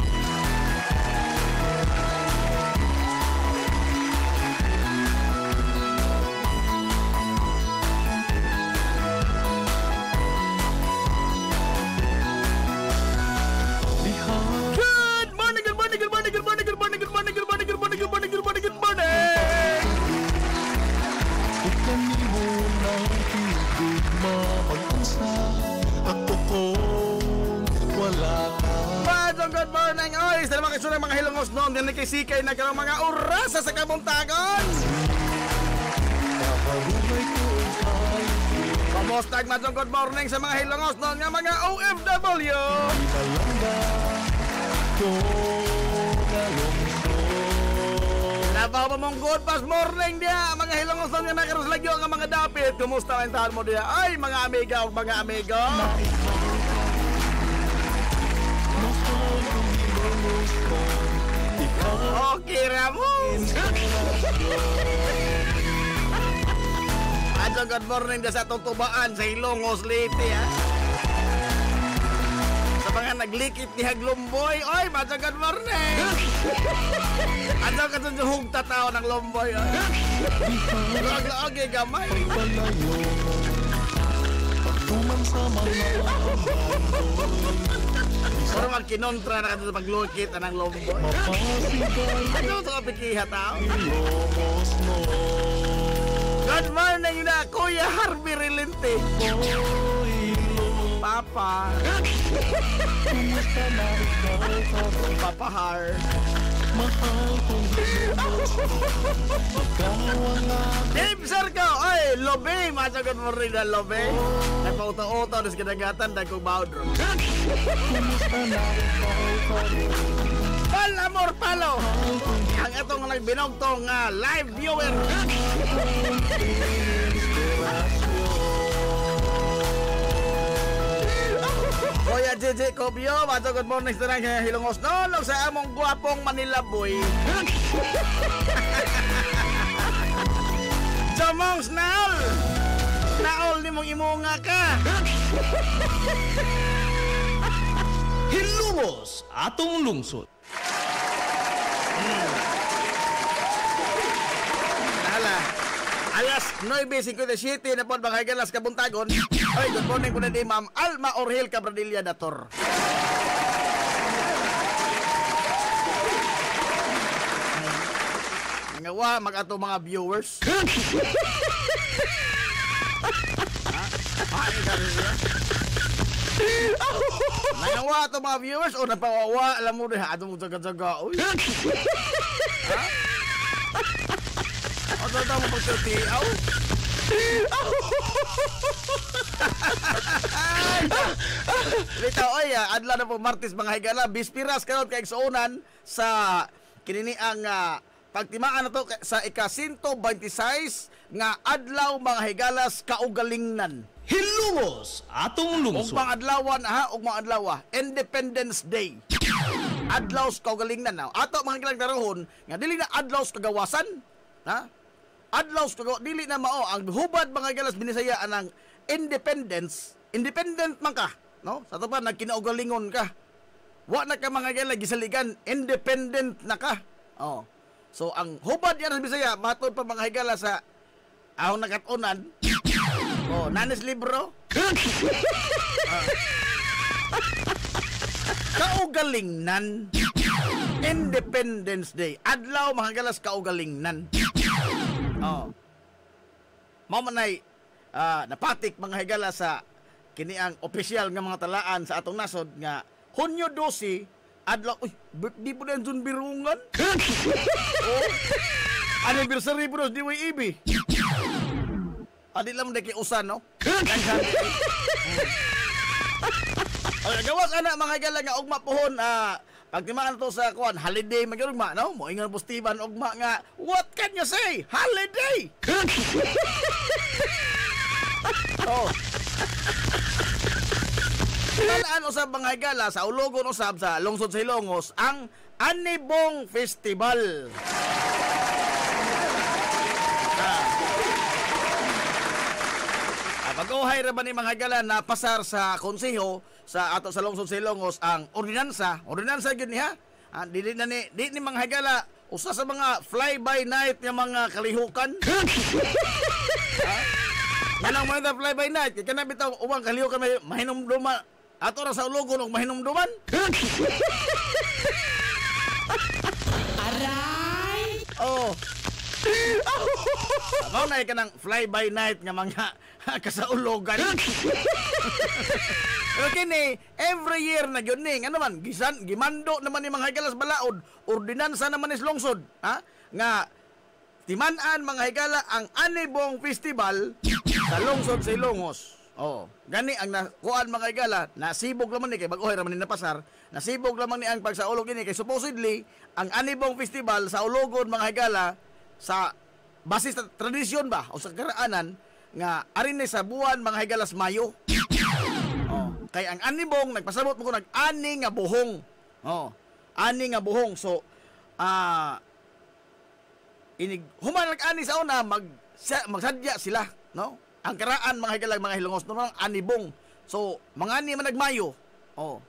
Good morning, oy! Sa mga kasunang mga Hilongos noon, din nakisikay na karong mga orasa sa kabuntagon. Kamusta madong good morning sa mga Hilongos noon nga mga OFW. Nabaw pa mong good past morning dia, mga hilongosan nga nakaros lagyo nga mga dapit. Kumusta ang tahan mo dia? Ay, mga amiga o mga amigo. Okay, Ramos. Adyo, good morning dia sa tutubaan sa Hilongos Leyte, ha? Sa mga naglikit ni Haglomboy, oy, madyo, good morning. Adyo ka dun yung hugtatao ng Lomboy, ha? Okay, gamay. Pero magkinontra na ka sa paglukit ng Lomboy. Ano ito kapikiha tao? Good morning na, Kuya Harvey Relente. Papa. Papa Har. Dave Sarko, ay, Lobe, good morning na Lobe. Nagpauto-auto, nas kinagatan, nagkong baudro. Pal Amor Palo, ang itong nagbinogtong live viewer. Kuya JJ Cobio, good morning sa nang Hilongos. Nolog sa among guwapong Manila boy. Jamongs Naol! Naol ni mong imunga ka! Hilongos atong lungsod. Hala, alas 9:57 na po mga galas kabuntagon. Ay, good morning po na di Ma'am Alma Orhel Cabradilla Dator. Ngawa, mag-ato mga viewers. Nangawa ito mga viewers o napawawa, alam mo rin, ato mo jaga-jaga. Uy. Ha? O ito mo pagtutiaw? Litaw, oy, adla na po Martes mga higala, bispiras karon kay igsuonan sa kinini ang pagtimaan na to sa ika-126 nga adlaw mga higalas kaugalingnan. Hilongos atong lungsod. Ug mga adlawan ug mga adlaw Independence Day. Adlaw sa kaugalingnan na. Ato mga higalang taruhon nga dili na adlaw sa kagawasan, ha? Adlaw sa dili na mao ang hubad mga higalas binisaya anang independence. Independent man ka, no? Sa to pa nagkinaugalingon ka. Wa na ka mga higalas gisaligan, independent na ka. Oh. So ang hubad yan sa Bisaya matod pa mga higala sa ahong nakatunan. Oh, nanis libro. Kaugalingnan. Independence Day. Adlaw mga higala sa kaugalingnan. Oh. Mao man ay napatik mga higala sa kini ang opisyal nga mga talaan sa atong nasod nga Hunyo 12 adlaw, uy, birthday po na yung birungan. Oh, anniversary po na di way ibi. Adi lang na kiusan, no? Gawas anak mga higala nga ugma pohon, pagtimaan to sa kuan holiday magurugma, no? Moingon po Steven ugma nga, what can you say? Holiday! Oh. Talaan usab mga higala sa ulogon usab sa lungsod sa Hilongos ang Anibong Festival. Pag-uhay ra ba ni mga higala na pasar sa konseho sa ato sa lungsod sa Hilongos ang ordinansa gyud niya. Dili ni mga higala usa sa mga fly by night nga mga kalihukan. Ganang mga fly by night kana bitaw ubang kalihukan may mahinumduma ato ra sa ulogon og mahinumduman. Aray! Oh. Mao na ka ng fly by night nga mga kasaulogan. Pero kini every year na gyud ning ano man gimando naman ni mga higalas balaod, ordinansa naman is lungsod, ha? Nga timan-an mga higala ang Anibong Festival sa lungsod sa Hilongos. Oh, gani ang nakuan mga higala, nasibog lamang ni kay bag-ohay raman ni napasar, nasibog lamang ni ang pagsaulog ini kay supposedly ang Anibong Festival sa Ulogon mga higala sa basis sa tradisyon ba o sa karaanan nga arin ni sa buwan mga higalas Mayo. Oh, kay ang Anibong nagpasabot mo ko nag-ani nga buhong. Oh, ani nga buhong. So human nag-ani sa una magsadya sila, no? Ang karaan mga higalang mga hilongos no Anibong. So mangani man nagmayo. Oh.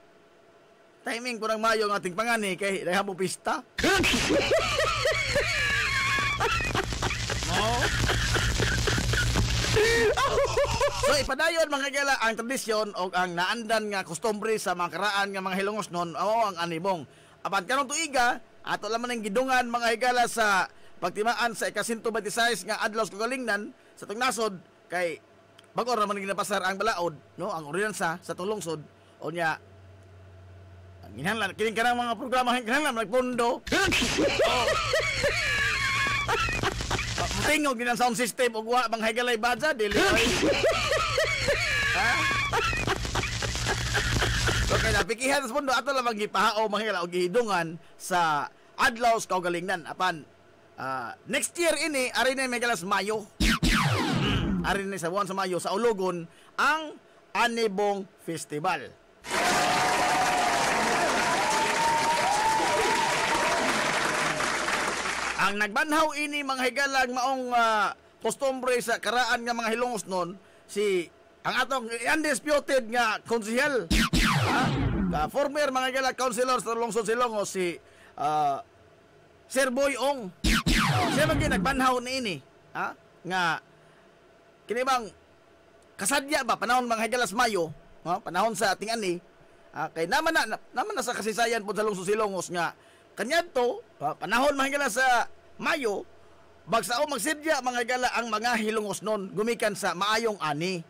Timing ko ng Mayo ng ating pangani kay dahamo pista. No. So ipadayon mga higala ang tradisyon o ang naandan nga kustombre sa mga karaan nga mga hilongos non ang Anibong. Apan karong tuiga ato lamang ang gidungan mga higala sa pagtimaan sa ika-126 nga adlaw sa kagalingnan sa tungnasod kay bago raman ginapasar ang balaod no ang ordinansa sa tulungsod o nya ang ginahanglan kining kanang mga programa kinahanglan nagpondo. Tingog din ang sound system ug wa bang higalay badza dili oy. Ha? So kaya pikihan sa mundo ato lamang gipahao mga higala og gihidungan sa adlaw sa kaugalingnan apan next year ini ari na may galas Mayo. Ari na sa buwan sa Mayo sa Ulogon ang Anibong Festival. Ang nagbanhaw ini mga higalang maong kostumbre sa karaan nga mga hilongos nun si ang atong undisputed nga konsehal former mga higalang councilor sa lungsod Silongos si Sir Boy Ong. Siya man nagbanhaw ni ini nga kini bang kasadya ba panahon mga higalas Mayo panahon sa ating ani kay naman na sa kasaysayan po sa lungsod Silongos nga kanyadto panahon mga higala sa Mayo bagsao magsidya mga higala ang mga hilongos non gumikan sa maayong ani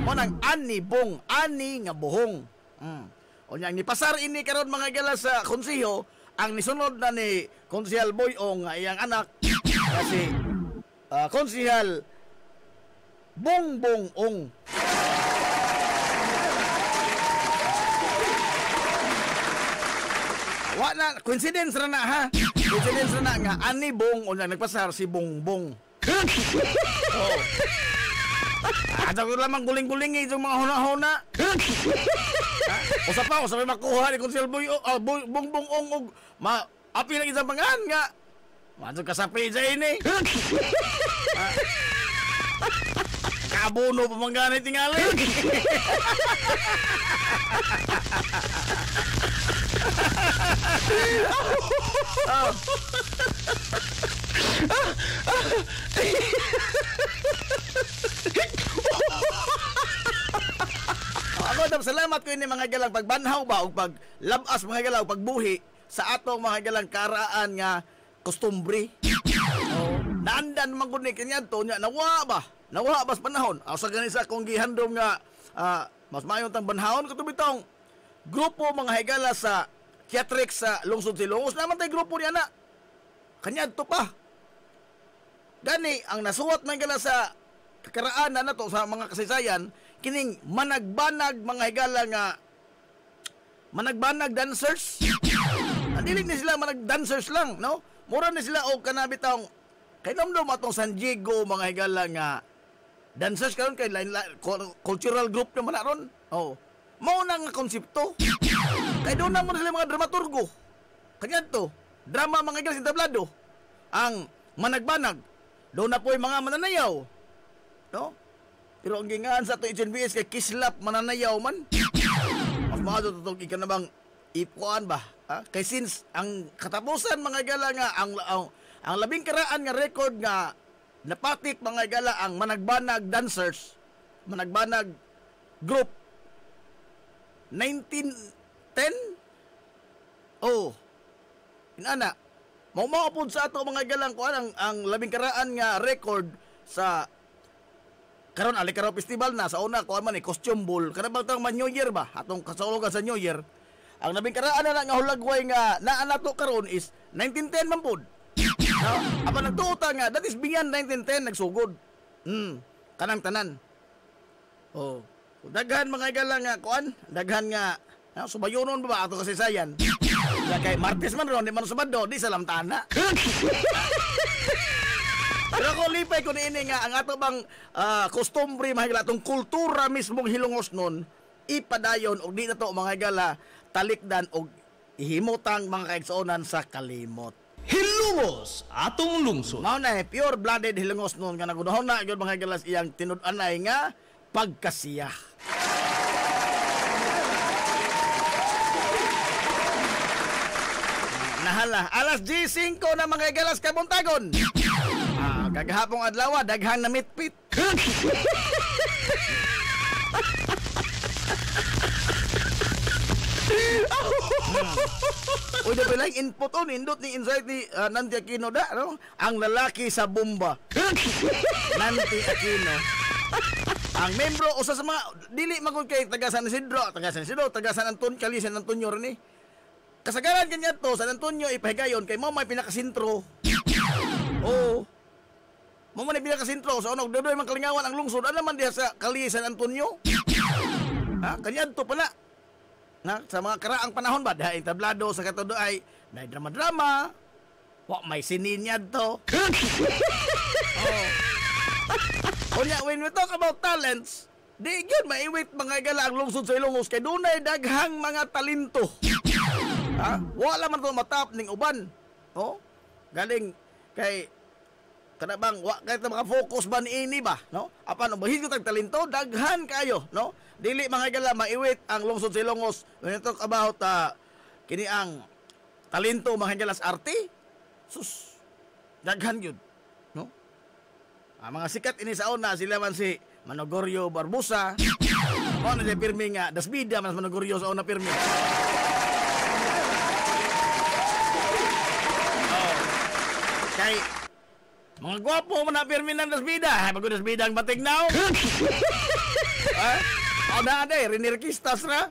mo nang Anibong ani nga buhong o nya ni pasar ini karon mga higala sa konseho ang nisunod na ni Konsehal Boy Ong nga iyang anak kasi Konsehal Bongbong Ong. Wala, coincidence ra na ha. Coincidence ra na nga Anibong o nagpasar si Bongbong. Oh. Ada ko lamang guling-gulingi itong mga huna-huna. Usa pa may makuha ni Konsehal Boy Bongbong Ong og api lang isang pangan nga. Madto kasapi sa ini. Kabono pa manggani tingali. Ako salamat ko ini mga galang pagbanhaw ba o paglabas mga galang pagbuhi sa atong mga galang karaan nga kostumbre. Naandan man gud ni kanyanto nya nawa ba sa panahon. Asa ganisa kung gihandom nga mas mayon tang banhawon katubitong grupo mga higala sa Theatrix sa lungsod Silongos naman tay grupo niya na kanyanto pa. Gani ang nasuwat man higala sa kakaraan na to sa mga kasaysayan kining managbanag mga higala nga managbanag dancers. Dili ni sila manag-dancers lang, no? Mura ni sila og kanabitong kay namdom atong San Diego mga higala nga dancers karon kay cultural group naman aron. Oh. Mao na nga konsepto. Kay doon naman sila mga dramaturgo. Kanyanto, drama mga higala sa tablado. Ang managbanag doon na po yung mga mananayaw. No? Pero ang gingaan sa ito HNBS kay kislap mananayaw man. Mas mga tututog ika na bang ipuan ba? Kay since ang katapusan mga gala nga ang labing karaan nga record nga napatik mga gala ang managbanag dancers, managbanag group 1910. Oh. Inana. Mao pud sa ato mga galang kuan ang labing karaan nga record sa karon Alikaraw Festival na sa una kuan man costume ball kada bang tang New Year ba atong kasaulogan sa New Year. Ang labing karaan na nga hulagway nga naa nato karon is 1910 man pud. Apa nagtuota nga that is beyond 1910 nagsugod. Kanang tanan. Oh, daghan mga igala nga kuan, daghan nga subayonon ba ato kasi sayan. Kay Martes man ron, di man Sabado, di salamtana. Pero kung lipay ko niini nga ang ato bang customary mga igala, atong kultura mismong Hilongos nun, ipadayon og di na to mga igala talikdan og ihimutang mga kaigsuonan sa kalimot. Hilongos atong lungsod. Mao na pure blooded Hilongos nun nga nagunahon na gyud mga igala iyang tinud-anay nga pagkasiya. Nahala, alas 10:05 na mga igalas kabuntagon. Kagahapong adlaw, daghang na mitpit. Uy, da bilang input on, indot ni insight ni Nanti Aquino da, no? Ang lalaki sa bomba. Nanti Aquino. Ang membro usa sa mga dili magud kay taga San Isidro, taga San Antonio, Kali San Antonio rin. Kasagaran kanya to San Antonio ipahigayon kay mao may pinakasentro. Oh. Mao man pinakasentro sa unog dodoy man kalingawan ang lungsod ano man diha sa Kali San Antonio. Kanya to pala. Sa mga karaang panahon ba dahil tablado sa katudo ay may drama-drama. Wa may sininyad to. Oh. Kunya, when we talk about talents, di yun, maiwit mga igala ang lungsod sa Ilongos kay dunay daghang mga talento. Wala man ito matap ning uban. Oh? Galing kay kanabang kay mga focus ba niini ba, no? Apan bahid ko tag talento, daghan kayo, no? Dili mga igala maiwit ang lungsod sa Ilongos when we talk about kini ang talento mga igala sa arte. Sus, daghan yun. Mga sikat ini sa una, sila man si Manogorio Barbosa. O na siya pirmi nga, dasbida man sa Manogorio sa una pirmi. Kay, mga gwapo man na pirmi ng dasbida. Bago dasbida ang batignaw. O na aday, rinirkistas na.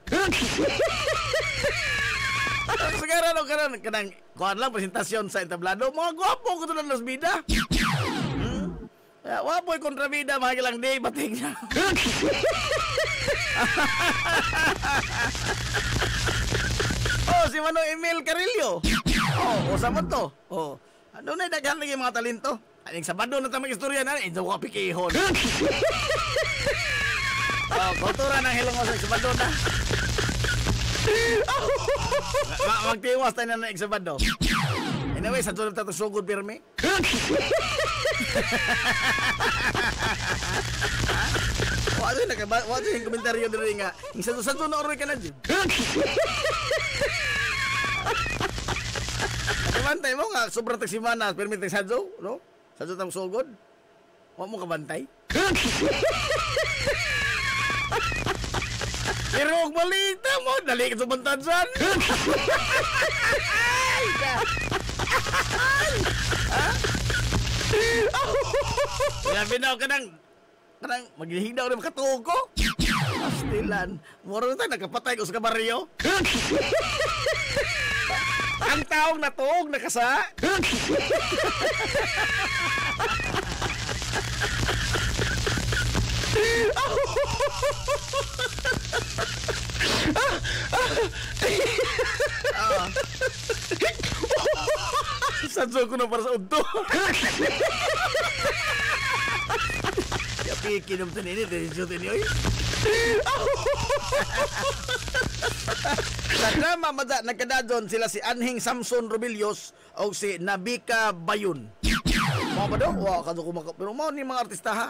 Sekarang o kanang kuhan lang presentasyon sa entablado. Mga gwapo ko ito ng dasbida. Wapoy kontrabida, mahilang day, bating na. Si Manong Emil Carillo. Usa mo to. Ano na daghan lagi mga talento. Aning Sabado na tamang istorya na, ito ka pikihon. Kultura ng Hilongos sa Sabado na. Magtiwas tayo na ng Sabado. Anyway, sa tulad tayo sugod pirmi. Wala yung komentaryo din nga. Isa-sa na oray ka na dyan. Kabantay mo nga, sobrang tagsimana, permit ng sadyo, no? Sadyo tang sugod. Huwag mo kabantay. Pero huwag balita mo, dali ka sa bantansan. Sabi na ako kanang maghihidaw na makatuog ko. Pastilan. Moro tayo, nakapatay ko sa kabaryo. Ang taong natuog, nakasa. Sadso ko na para sa udto. Yapi kinom to nini, desisyon to niyo. Sa drama mada nagkadadon sila si Anhing Samson Robilios o si Nabika Bayun. Mga ba daw? Wa kadto ko pero mo ni mga artista ha.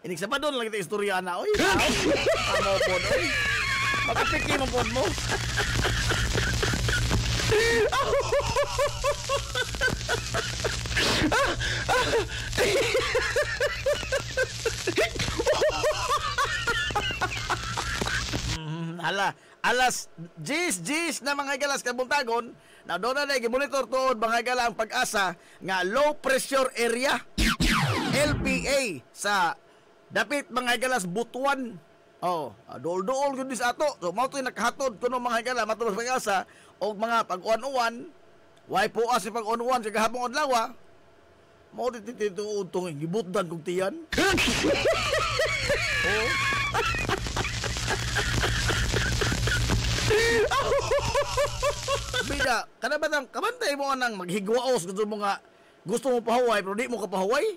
Inig sa padon lang kita istorya na oy. Amo po oy. Makapiki mo pod mo. Alas 10 na mga galas kabuntagon na doon na gimonitor tuod mga gala ang Pag-asa nga low pressure area LPA sa dapit mga galas Butuan. Dool-dool yun sa ato. So mao to nakahatod kuno mga gala matubos Pag-asa og mga pag-uwan-uwan. Way po si pag-uwan sa kahapong adlaw. Mao dito utong gibutdan kog tiyan. Bida, kada ba nang kabantay mo nang maghigwaos gusto mo pahuway pero di mo ka pahuway?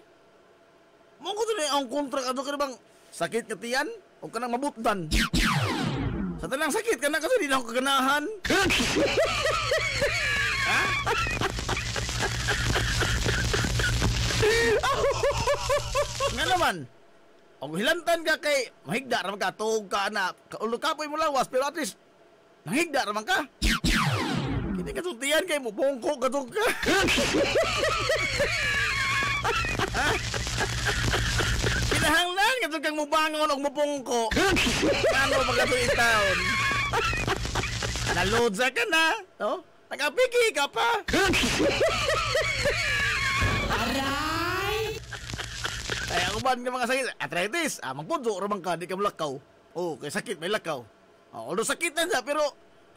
Mo ko din ang kontra ka ka bang sakit ka tiyan o ka nang mabutdan. Sa talang sakit ka na kasi di na ako kaganahan. Ha? Nga naman, og hilantan ka kay mahigda ra man ka tuog ka na ulo kapoy mo lawas pero at least nahigda ra man ka. Kini ka sultian kay mo bongko ka tug ka. Ha? Kinahanglan ka tug kang mubangon og mupongko. Ano ba ka taon? Nalodza ka na, no? Nagapiki ka pa. Aray! Kaya kuman ka mga sakit, arthritis, magpunso, ramang ka, di ka malakaw. Oh, kaya sakit, may lakaw. Although sakit na siya, pero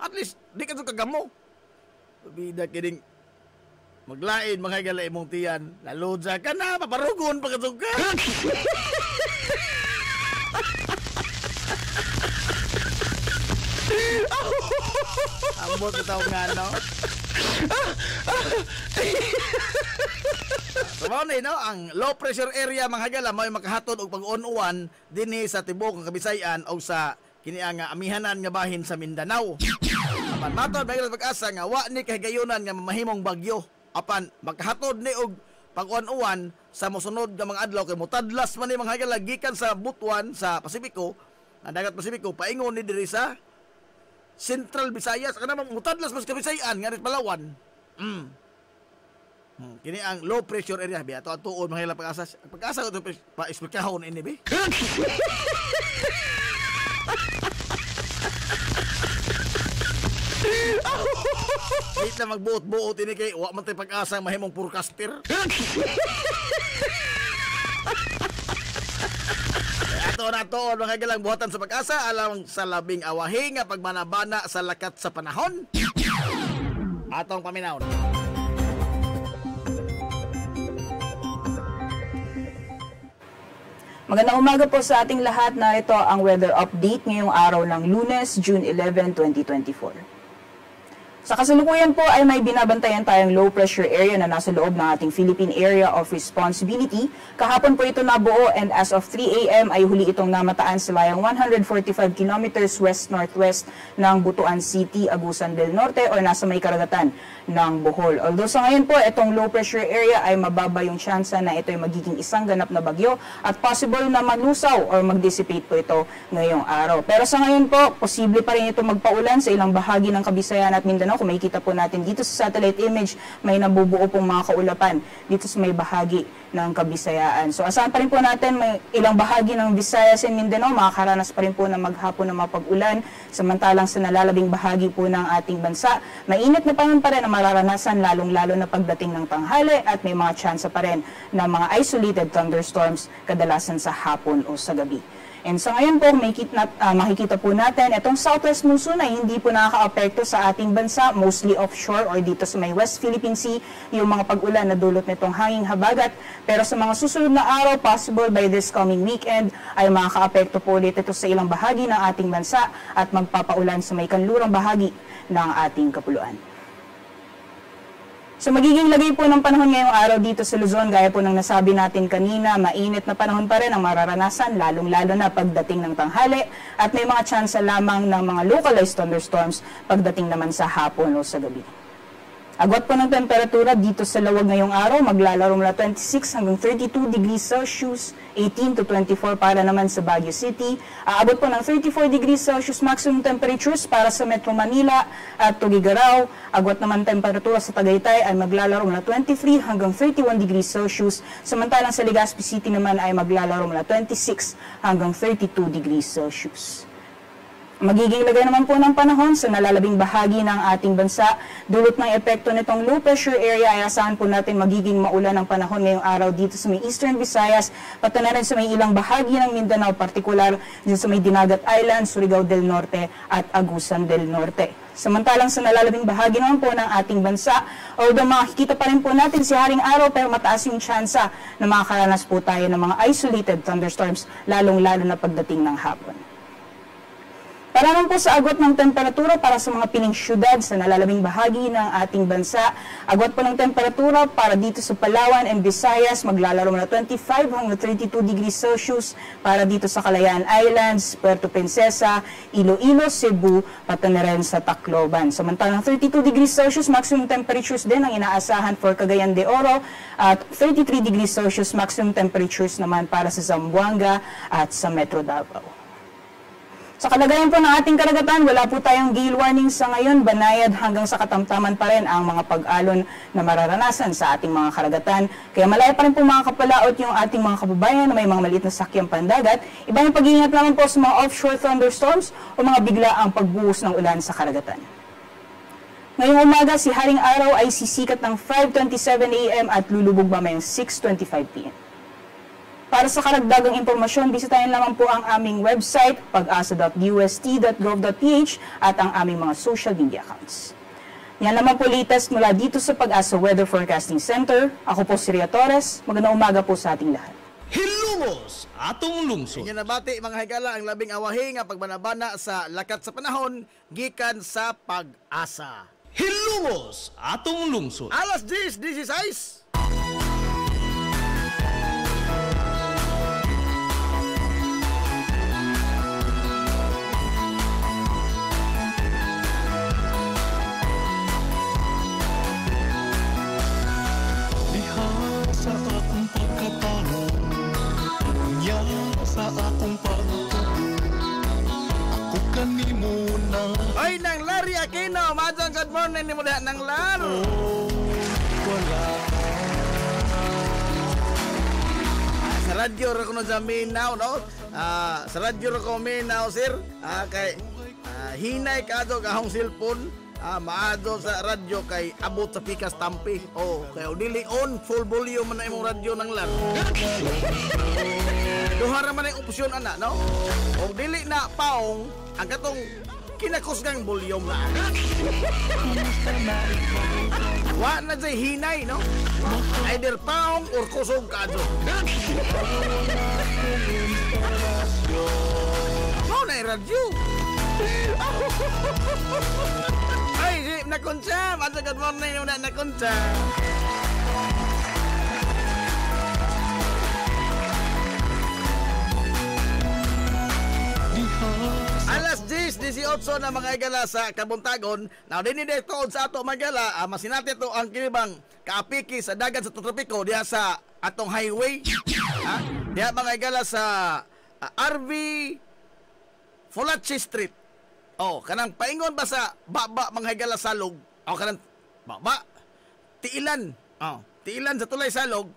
at least, di ka ito kagamo. Bida kining maglain, mga galay mong tiyan. Nalodza ka na, paparugon, pagkatog ka. Ambot ito nga, no? So, no? Ang low pressure area, mga hagala, may makahatod og pag-unuan dinhi sa tibok ng Kabisayan o sa kiniang amihanan nga bahin sa Mindanao. Apan matod bagay pag-asa nga wa ni kahigayunan nga mamahimong bagyo. Apan makahatod ni og pag-unuan sa mosunod nga mga adlaw kay mutadlas man ni mga hagala gikan sa Butuan sa Pasifiko, ang dagat Pasifiko paingon ni diri sa Central Visayas kana mutadlas mas Kabisayan nga Palawan. Kini ang low pressure area biya ato tuon mahila pag-asa ko pa explikahon ini bi. Wait na magbuot-buot ini kay wa man tay pag-asa mahimong forecaster. Ato na to mga galang buhatan sa pag-asa alang sa labing awahi nga pagmanabana sa lakat sa panahon. Atong paminawon. Magandang umaga po sa ating lahat. Narito ang weather update ngayong araw ng Lunes, June 11, 2024. Sa kasalukuyan po ay may binabantayan tayong low pressure area na nasa loob ng ating Philippine Area of Responsibility. Kahapon po ito nabuo and as of 3 a.m. ay huli itong namataan sa layang 145 kilometers west-northwest ng Butuan City, Agusan del Norte o nasa may karagatan ng Bohol. Although sa ngayon po, itong low pressure area ay mababa yung tsansa na ito ay magiging isang ganap na bagyo at possible na maglusaw or mag-dissipate po ito ngayong araw. Pero sa ngayon po, posible pa rin ito magpaulan sa ilang bahagi ng Kabisayan at Mindanao. Kung makikita po natin dito sa satellite image, may nabubuo pong mga kaulapan dito sa may bahagi ng Kabisayaan. So asahan pa rin po natin may ilang bahagi ng Visayas and Mindanao, makakaranas pa rin po na maghapon ng mapag-ulan. Samantalang sa nalalabing bahagi po ng ating bansa, mainit na panahon pa rin ang mararanasan lalong-lalo na pagdating ng tanghali at may mga tsansa pa rin ng mga isolated thunderstorms kadalasan sa hapon o sa gabi. And sa ngayon po, makikita po natin, itong southwest monsoon ay hindi po nakaka-apekto sa ating bansa, mostly offshore or dito sa may West Philippine Sea, yung mga pag-ulan na dulot nitong hanging habagat. Pero sa mga susunod na araw, possible by this coming weekend, ay makaka-apekto po ulit ito sa ilang bahagi ng ating bansa at magpapaulan sa may kanlurang bahagi ng ating kapuluan. So magiging lagay po ng panahon ngayong araw dito sa Luzon, gaya po ng nasabi natin kanina, mainit na panahon pa rin ang mararanasan, lalong-lalo na pagdating ng tanghali at may mga tsansa lamang ng mga localized thunderstorms pagdating naman sa hapon o sa gabi. Agwat po ng temperatura dito sa Lawag ngayong araw, maglalaro mula 26 hanggang 32 degrees Celsius, 18 to 24 para naman sa Baguio City. Aabot po ng 34 degrees Celsius maximum temperatures para sa Metro Manila at Tugigaraw. Agwat naman temperatura sa Tagaytay ay maglalaro mula 23 hanggang 31 degrees Celsius. Samantalang sa Legazpi City naman ay maglalaro mula 26 hanggang 32 degrees Celsius. Magiging lagay naman po ng panahon sa nalalabing bahagi ng ating bansa. Dulot ng epekto nitong low pressure area ay asahan po natin magiging maulan ang panahon ngayong araw dito sa may Eastern Visayas, pati na rin sa may ilang bahagi ng Mindanao, partikular dito sa may Dinagat Island, Surigao del Norte at Agusan del Norte. Samantalang sa nalalabing bahagi naman po ng ating bansa, although makikita pa rin po natin si Haring Araw pero mataas yung tsansa na makakaranas po tayo ng mga isolated thunderstorms lalong-lalo na pagdating ng hapon. Para naman po sa agwat ng temperatura para sa mga piling syudad sa nalalabing bahagi ng ating bansa, agwat po ng temperatura para dito sa Palawan and Visayas maglalaro na 25 hanggang 32 degrees Celsius para dito sa Kalayaan Islands, Puerto Princesa, Iloilo, Cebu, pati na rin sa Tacloban. Samantalang 32 degrees Celsius maximum temperatures din ang inaasahan for Cagayan de Oro at 33 degrees Celsius maximum temperatures naman para sa Zamboanga at sa Metro Davao. Sa kalagayan po ng ating karagatan, wala po tayong gale warning sa ngayon, banayad hanggang sa katamtaman pa rin ang mga pag-alon na mararanasan sa ating mga karagatan. Kaya malaya pa rin po mga kapalaot yung ating mga kababayan na may mga maliit na sakyang pandagat. Iba yung pag-iingat naman po sa mga offshore thunderstorms o mga biglaang pagbuhos ng ulan sa karagatan. Ngayong umaga, si Haring Araw ay sisikat ng 5:27 a.m. at lulubog mamayang 6:25 p.m. Para sa karagdagang impormasyon, bisitahin lamang po ang aming website, pag-asa.ust.gov.ph at ang aming mga social media accounts. Yan naman po latest mula dito sa Pag-asa Weather Forecasting Center. Ako po si Ria Torres. Magandang umaga po sa ating lahat. Hilumos atong lungsod. Inyo nabati mga higala ang labing awahi nga pagbanabana sa lakat sa panahon gikan sa Pag-asa. Hilumos atong lungsod. Alas 10:16. Sa akong pagkatalo, niya sa akong pagtubo, ako kanimo na. Oy, nang Larry Aquino, madong good morning ni mo diha nang Laro. Wala. Sa radyo ra kuno sa Minaw, no? Sa radyo ra ko Minaw, sir. Kay hinay kadto kahong cellphone. Maado sa radyo kay abot sa pikas tampi. Kay dili on full volume man na imong radyo nang lan. Duha ra man ang opsyon ana, no? O dili na paong ang katong kinakusgang volume na. Wa na jay hinay, no? Either paong or kusog kadto. Mo na radyo. Ay, nakunsa! Masa good morning yung nakunsa! Alas 10:18 na mga igala sa Kabuntagon. Now, dinidek toon sa ato mga igala, masinati to ang kilibang kaapiki sa dagat sa tropiko diha sa atong highway. Diha mga igala sa RV Fulachi Street. Kanang paingon ba sa baba mga higala salog? Kanang baba tiilan. Tiilan sa tulay salog.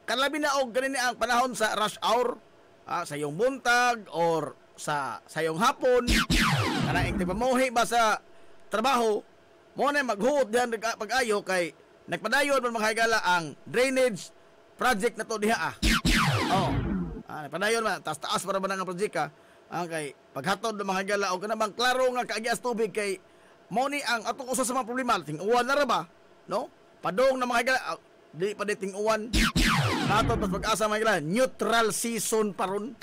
Kalabi na og ganini ang panahon sa rush hour, sa yung buntag or sa yung hapon. Kanang tigpamuhi ba sa trabaho, mo na maghuot dihan pag-ayo kay nagpadayon man mga higala ang drainage project na to diha. Nagpadayon man taas para ba nga project kay paghatod ng mga higala o kanabang klaro nga kaagias tubig kay mo ni ang atong usa sa mga problema ting-uwan na ra ba, no? Padong na mga higala di pa ting-uwan. Hatod pas Pag-asa mga higala neutral season paron.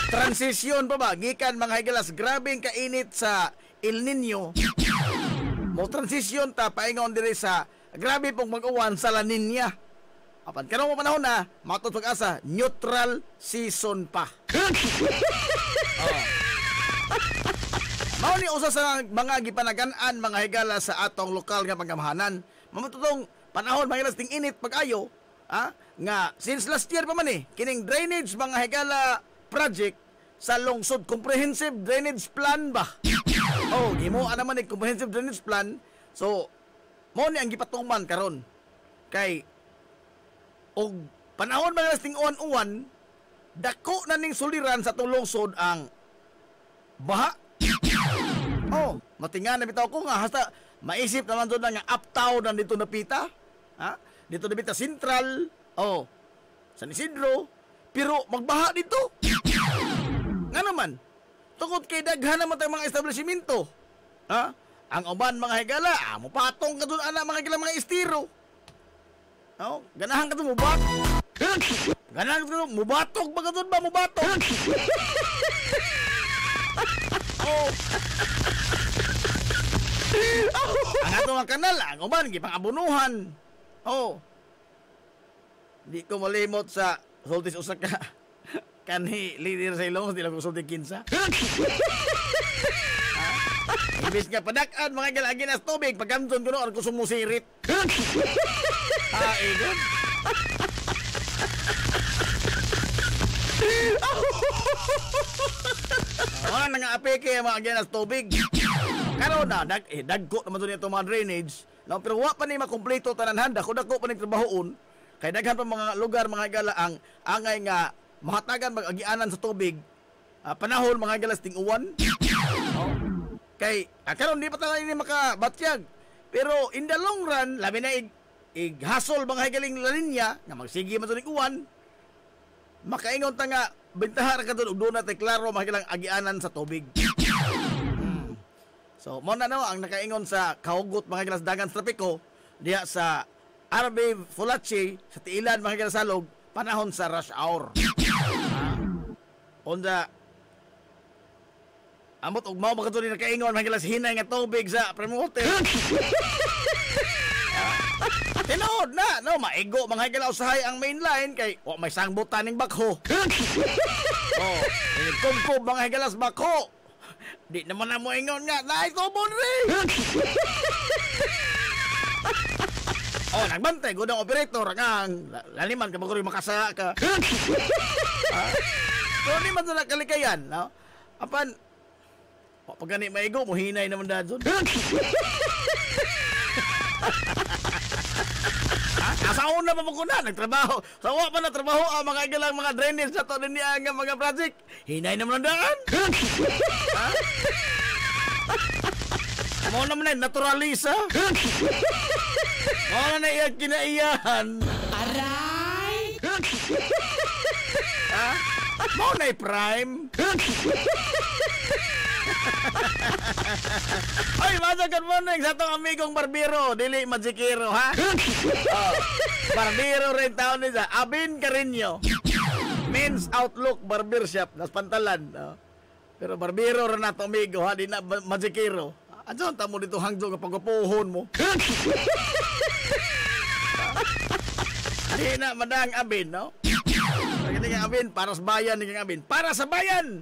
Transition pa ba gikan mga higala grabeng kainit sa El Nino. Mo transition ta paingon diri sa grabe pong mag-uwan sa La Nina. Apan kanang panahon na matod Pag-asa neutral season pa. Mao ni usa sa mga gipanagan-an mga higala sa atong lokal nga pagamahanan. Mamatutong panahon mga ting init pag-ayo, nga since last year pa man kining drainage mga higala project sa lungsod comprehensive drainage plan ba. Gimuan naman ni comprehensive drainage plan. So mao ni ang gipatuman karon kay og panahon mga ting uwan-uwan dako na ning suliran sa tulungsod ang baha. Matingan na bitaw ko nga hasta maisip naman doon nga uptown na dito napita. Dito napita Central. San Isidro. Pero magbaha dito. Nga naman. Tungod kay daghan naman tayong mga establishmento. Ha? Ang uban mga higala, mupatong ka doon ana mga higala mga estiro. No? Ganahan ka doon mubat. Ganahan ka doon mubatog ba ka doon ba mubatog? Oh. Ang ato mga kanal, ang uban gipang abunuhan. Oh. Di ko malimot sa sultis usa ka kanhi leader sa Ilonggo, di lang ko sulti kinsa. Ibis nga padak-an mga galagi nas tubig pagkamton ko noon ko sumusirit. Igon. Wala na nga apeke mga ginas tubig. Karon na dagko naman doon itong mga drainage. No, pero wa pa ni makumpleto tanan handa ko dagko pa ni trabahoon. Kay daghan pa mga lugar mga gala ang angay nga mahatagan mag-agianan sa tubig. Panahon mga galas ting uwan. Oh. Kay karon di pa tayo ni makabatyag. Pero in the long run labi na ighasol mga higaling linya nga magsige man tunig uwan. Makaingon ta nga bintahar ka doon ug doon natin klaro mga higalang agianan sa tubig. So mo na no ang nakaingon sa kahugot mga higalas dagan sa trapiko diha sa RB Fulachi sa tiilan mga higalas salog panahon sa rush hour. Onda amot og mao ba kadto ni nakaingon mga higalas hinay nga tubig sa Premote. Tinood na, no, maigo mga higala usahay ang main line kay may sangbutan ning bakho. Oh, kumkub mga higalas bakho. Di naman na mo ingon nga, naay tubon rin. Oh, nagbantay gudang operator kang laliman ka baguri makasa ka. So di man sa kalikayan, no? Apan pag gani maigo mo hinay naman dadon. Asa una pa ko na nagtrabaho. Sawa pa na trabaho ang mga igalang mga drainage sa to niya nga mga project. Hinay naman ang daan. Ha? Mo naman na naturalisa. Mo na iya kinaiyahan. Aray. Ha? Mo na prime. Ay, masagan mo na sa itong amigong barbero, dili magikiro, ha? Oh, barbero rin taon nila, Abin Carino. Men's Outlook Barbershop, nas pantalan. Oh. Pero barbero rin na itong amigo, ha? Di na magikiro. Andiyan, tamo dito hangdo nga pagkapuhon mo. Di na madang Abin, no? Pagkita nga Abin, para sa bayan, ni Abin. Para sa bayan!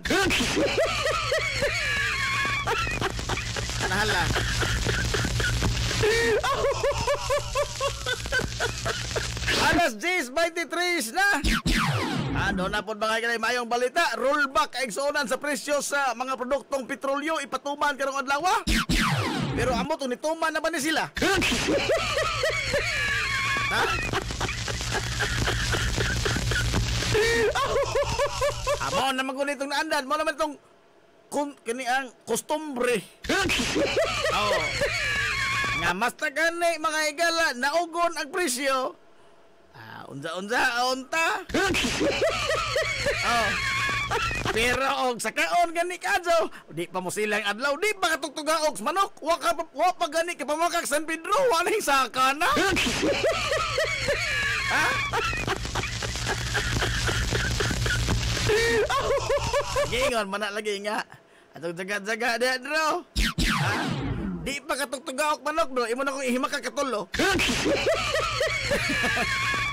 Nahala. Alas 10:23 na. Ano na po mga kanay mayong balita, rollback ay igsuonan sa presyo sa mga produktong petrolyo ipatuman karong adlaw. Pero amo to nituman na ba ni sila? Ha? Amo na magunitong naandan, mo naman itong kini ang kostumbre. Oh. Nga mas tagani mga higala naugon ang presyo. Unsa unta. Oh. Pero og sakaon gani kadto, di pa mo silang adlaw, di pa katugtugaog manok, wa pa gani ka pamakak San Pedro, wala saka na. Ha? Gingon mana lagi nga. Atong jaga-jaga dia bro. Ha? Di pa katugtugaok manok bro, imo na kong ihima ka katulo.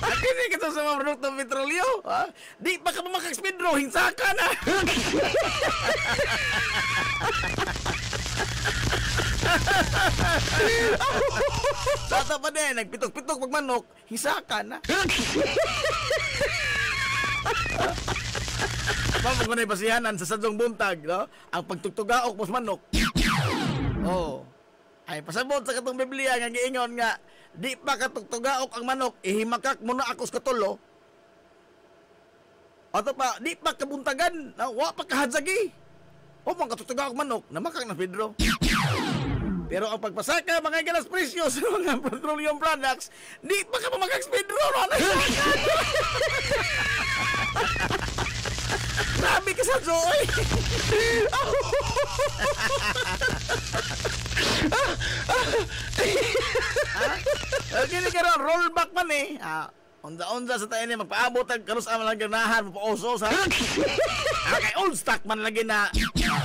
Akini kita sa mga produkto petrolyo, ha? Di pa ka mamakak speed bro, hinsaka na. Sata pa din, nagpitok-pitok pag manok, hisaka na. Mamo ko na basihanan sa sadong buntag, no? Ang pagtugtugaok pos manok. Oh. Ay pasabot sa katong Biblia nga giingon nga di pa katugtugaok ang manok, ihimakak mo na ako sa katulo. Ato pa, di pa kabuntagan, wa pa kahadzagi. O pang katugtugaok manok, namakak na Pedro. Pero ang pagpasaka mga galas presyo sa mga petroleum products, di pa ka mamakak sa Pedro. Grabe ka sa Joy. Gini ka ron, rollback man eh. Unsa sa tayo ni magpaabot ang karus ang mga ganahan mo pa uso sa. Kay old stock man lagi na.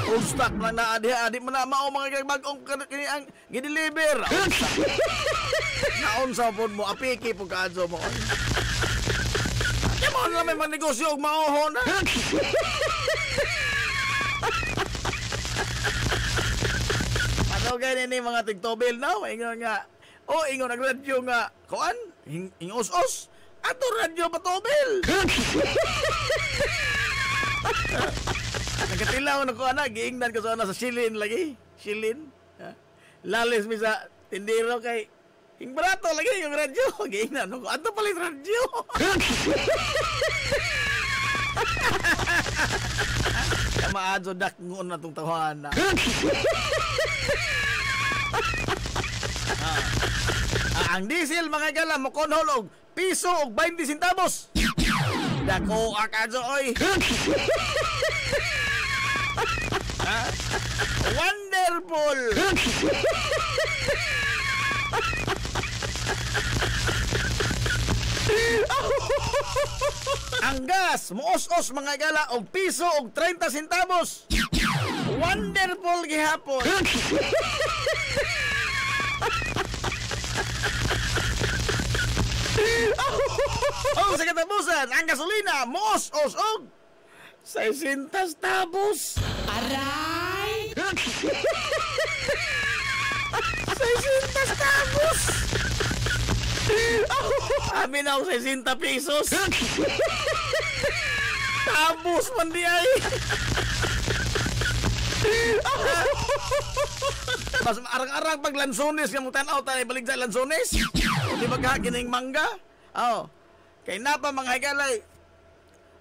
Old stock man na adi mo na mao mga bagong kini ang gideliver. Naunsa pod mo apiki pud kaadto mo. Kaya mo na may magnegosyo og maohon na. Ano gani ni mga tigtobil na? Ingon nga. Ingon ang radyo nga. Kuan? Ingos-os. Ato radyo patobil. Nagkatilaw na ko ana. Giingnan ko sa ana sa Shilin lagi. Shilin. Lalis mi sa tindiro kay Ing barato lagi yung radyo. Giingnan ko. Ato palit radyo. Maadso dakngon na itong tawanan na. Ang diesel mga gala mo konhol og piso og 20 centavos. Dako akadso oy. Wonderful. Ang gas muos-os mga gala og piso og 30 centavos. Wonderful gihapon. Sa katapusan, ang gasolina muos-os og 60 centavos. Aray! 60 centavos. Amin ako 60 pesos. Tabos man di ay. Mas arang-arang pag lansones nga mo tanaw tayo balik sa lansones. Di magkagin ng mangga. Kay napa mga higalay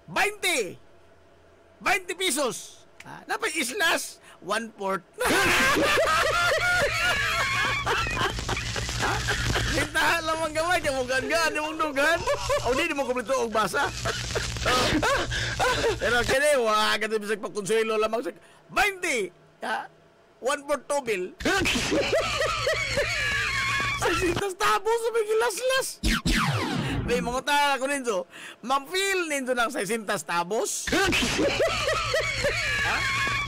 20 pesos. Napa islas 1/4. Sintahan lang ang gamay, di mo gangan, di mong dugan. O di mo kumplito og basa. Pero kini, wag ka bisag pagkonselo lamang sa 20. 1/4 tobil. Sa sintas tapos, may gilaslas. May mga tala ko ninyo, ma-feel ninyo ng 600 tabos.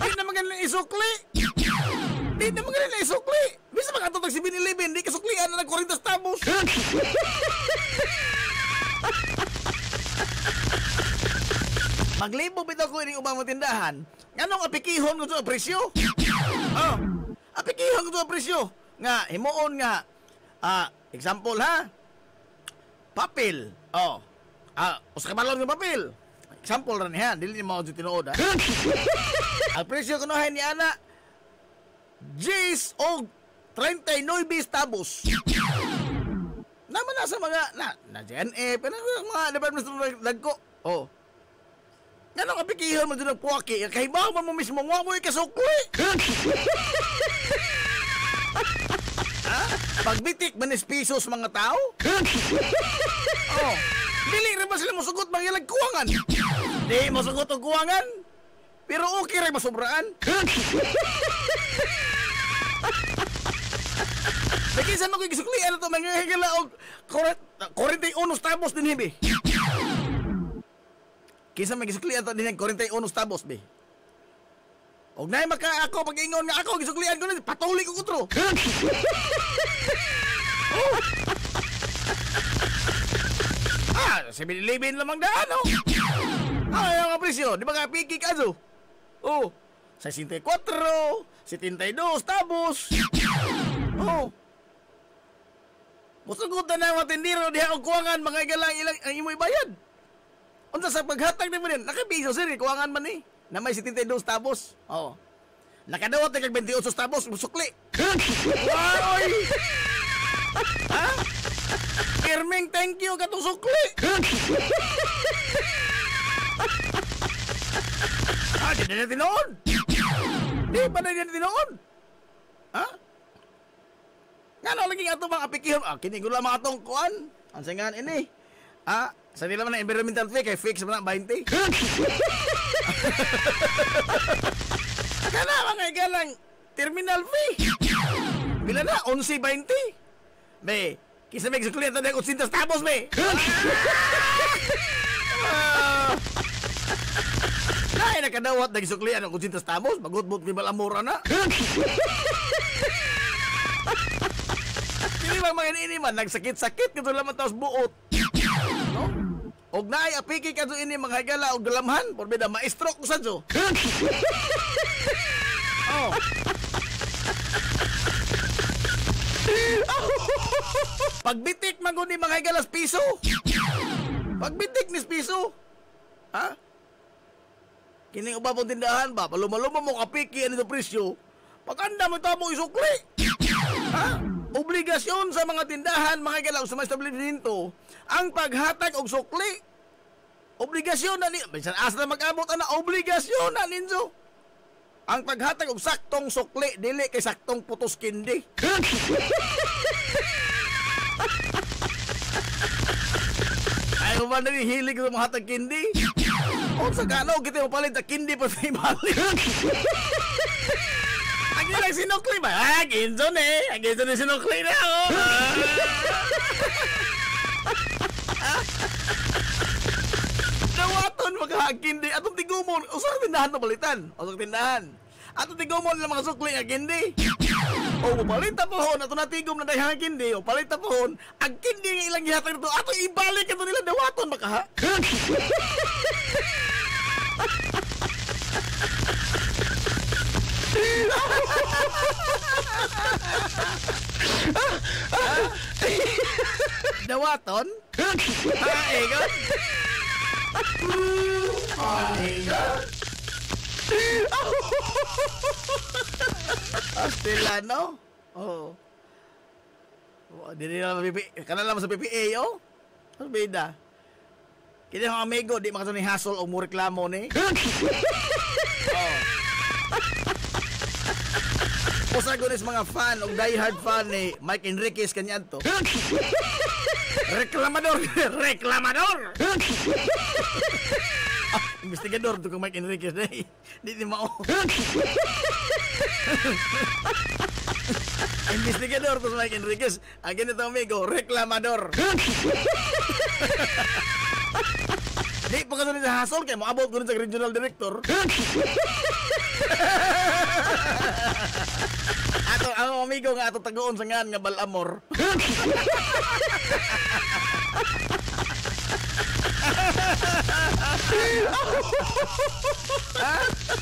Di naman ganun isukli. Di naman ganun isukli. Bisa makatutag si Binilibin, di kasuklian na ng 40 tabos. Maglibo bitaw ko ini ubang tindahan. Nganong apikihon ko sa presyo? Apikihon ko sa presyo. Nga, himuon nga. Example ha. Papel. Usa ka balon ng papel. Example rin ha. Dili ni mo tinuod ha. Ang presyo ko nohay ni ana Jace og 39 tabos. Naman na sa mga na JNF, mga department store dagko. Ganong apikihon mo doon ng puwaki. Kahibaw mo mismo nga mo ikasukli. Pagbitik manis pisos mga tao. Dili rin ba sila masugot mga ilang kuwangan? Di masugot ang kuwangan. Pero okay rin masobraan. Nakisan mo ko ikasuklian ito mga higala o 41 tabos din hibi. Kisa may gisuklian ito din yung 41 tabos be. Og na maka ako pag-ingon nga ako gisuklian ko na patuloy ko kutro. Si Binilibin lamang daan yung presyo, di ba ka piki ka zo? 64, 72 tabos. Musugot na ng matindiro diha og kuwangan mga igalang ilang ang imoy bayad. Unsa sa paghatag nimo din, nakapiso sir kuwangan man ni na may 72 tabos. Nakadawat kag 28 tabos musukli. Wow! Irming, thank you katong sukli. Di na tinoon. Di pa na tinoon. Nga na lagi nga ito mga apikihon. Kini ko lang mga itong kuan. Ang singan ini. Sa nila man na environmental fee kay fix man na 20. Kana mga galang terminal fee. Bila na 11.20. Be, kisa may suklian tanda 800 tapos be. Nay nakadawat nagisuklian ang 800 tapos, bagot-bot kay balamura na. Dili ba mga ini man nagsakit-sakit kito lamang taos buot. No? Og naay apiki kadto ini mga higala og galamhan, porbida ma-stroke ko sadto. Oh. Pagbitik man gud ni mga higalas piso. Pagbitik ni piso. Ha? Kining ubabong tindahan ba, paluma-luma mo kapiki ano presyo. Pag-anda mo tamo isukli. Ha? Obligasyon sa mga tindahan, mga higala sa mga establishmento, ang paghatag og sukli. Obligasyon na ni, bisan asa na mag-abot ana, obligasyon na ninyo. Ang paghatag og saktong sukli dili kay saktong putos kindi. Ay mo ba nari hilig sa mga hatag kindi? O sa gano kita mapalit sa kindi pa sa ibalik. Ang ilang sinukli ba? Ah, ginson eh. Ang ginson na sinukli na oh. Dawaton magkakindi. Atong tigumon. Usang tindahan na balitan. Usang tindahan. Atong tigumon nila mga sukli nga kindi. O palita po hon. Atong natigom na dahang kindi. O palita po hon. Ang kindi nga ilang gihatag nito. Atong ibalik ito nila dawaton makaha. Dawaton? Egon? Egon? Astilano? Oh. Dili na kana lang sa PPA, oh? Ano bida? Kini ang amigo, di makato ni hassle o mo reklamo ni. Oh. Usa ko mga fan og diehard fan ni Mike Enriquez kanyan to. Reklamador, reklamador. Investigador to kang Mike Enriquez day. Di mao. Investigador to Mike Enriquez. Ang ganito amigo, reklamador. Di pa ka sa hassle kay moabot ko sa regional director. Ato ang amigo nga ato tagoon sa ngan nga Balamor.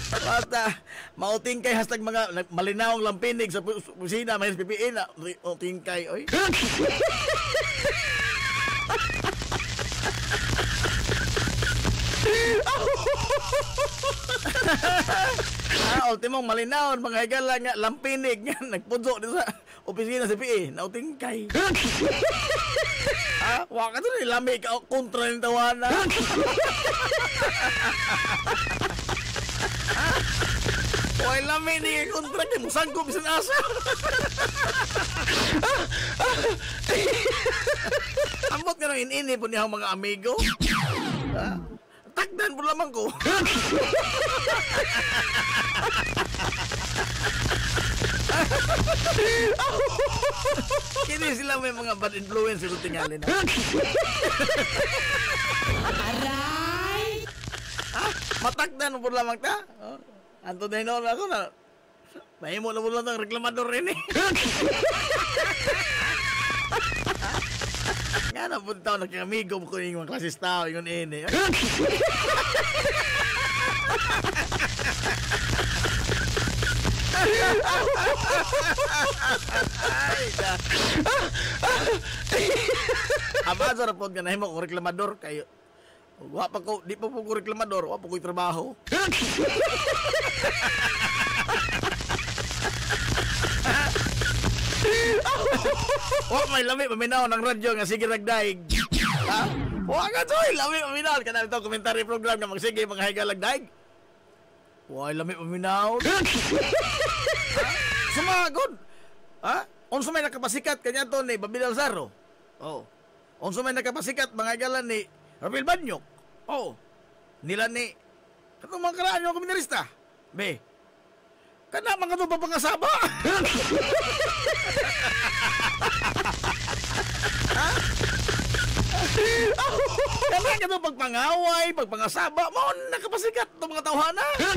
Basta mauting kay hashtag mga malinawang lampinig sa kusina may PPE na uting kay oy. Ultimong malinawon mga higala nga lampinig nga nagpudzo dito sa opisina sa PA na uting kay. Wa ka to ni lami ka kontra ni tawana. Wala lami ni kontra kay musang ko bisan asa. Ambot nga nang ini po niya mga amigo. Takdan po lamang ko. Kini sila may mga bad influence sa tingali na. Aray! Matakdan po lamang ta. Anto na hinon ako na. Mahimo na po lang ang reklamador rin eh. Nga na po tao nagkamigo ko yung mga klasis tao yung ini. Aba sa rapod ka na himo kung reklamador kayo. Wa pa ko, di pa po ko reklamador, wa pa ko'y trabaho. Wa may lami paminaw ng radyo nga sige ragdaig. Ha? Wa ka toy lami paminaw kana ito commentary program nga magsige mga higa lagdaig. Wa lami paminaw. Sumagod. Ha? Unsa may nakapasikat kanya to ni Babidal Saro. Oh. Unsa may nakapasikat mga higalan ni Rafael Banyok. Oh. Nila ni Katong mga karaan yung komunista. Be, kana mga ito papangasaba. Ha? Kana ka ito pagpangaway, pagpangasaba, mo nakapasikat itong mga tawhana. Ha?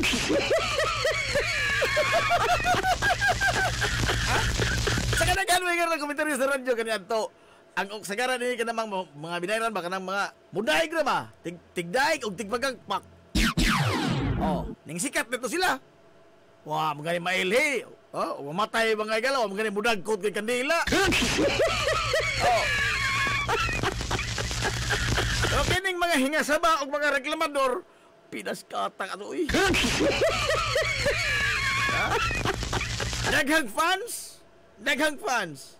Sa kanang may nga komentaryo sa radyo kanyan to. Ang sagaran ni ka namang mga binayran ba kanang mga mudahig na ba? Tigdaig o tigpagagpak. Oh, ning sikat nito sila. Wah, mga mailhi. Oh, mamatay mga igalaw, mga mudagkot kay kandila. Oh. Pero kining mga hingasaba o mga reklamador, pinas katang ato eh. Daghang fans.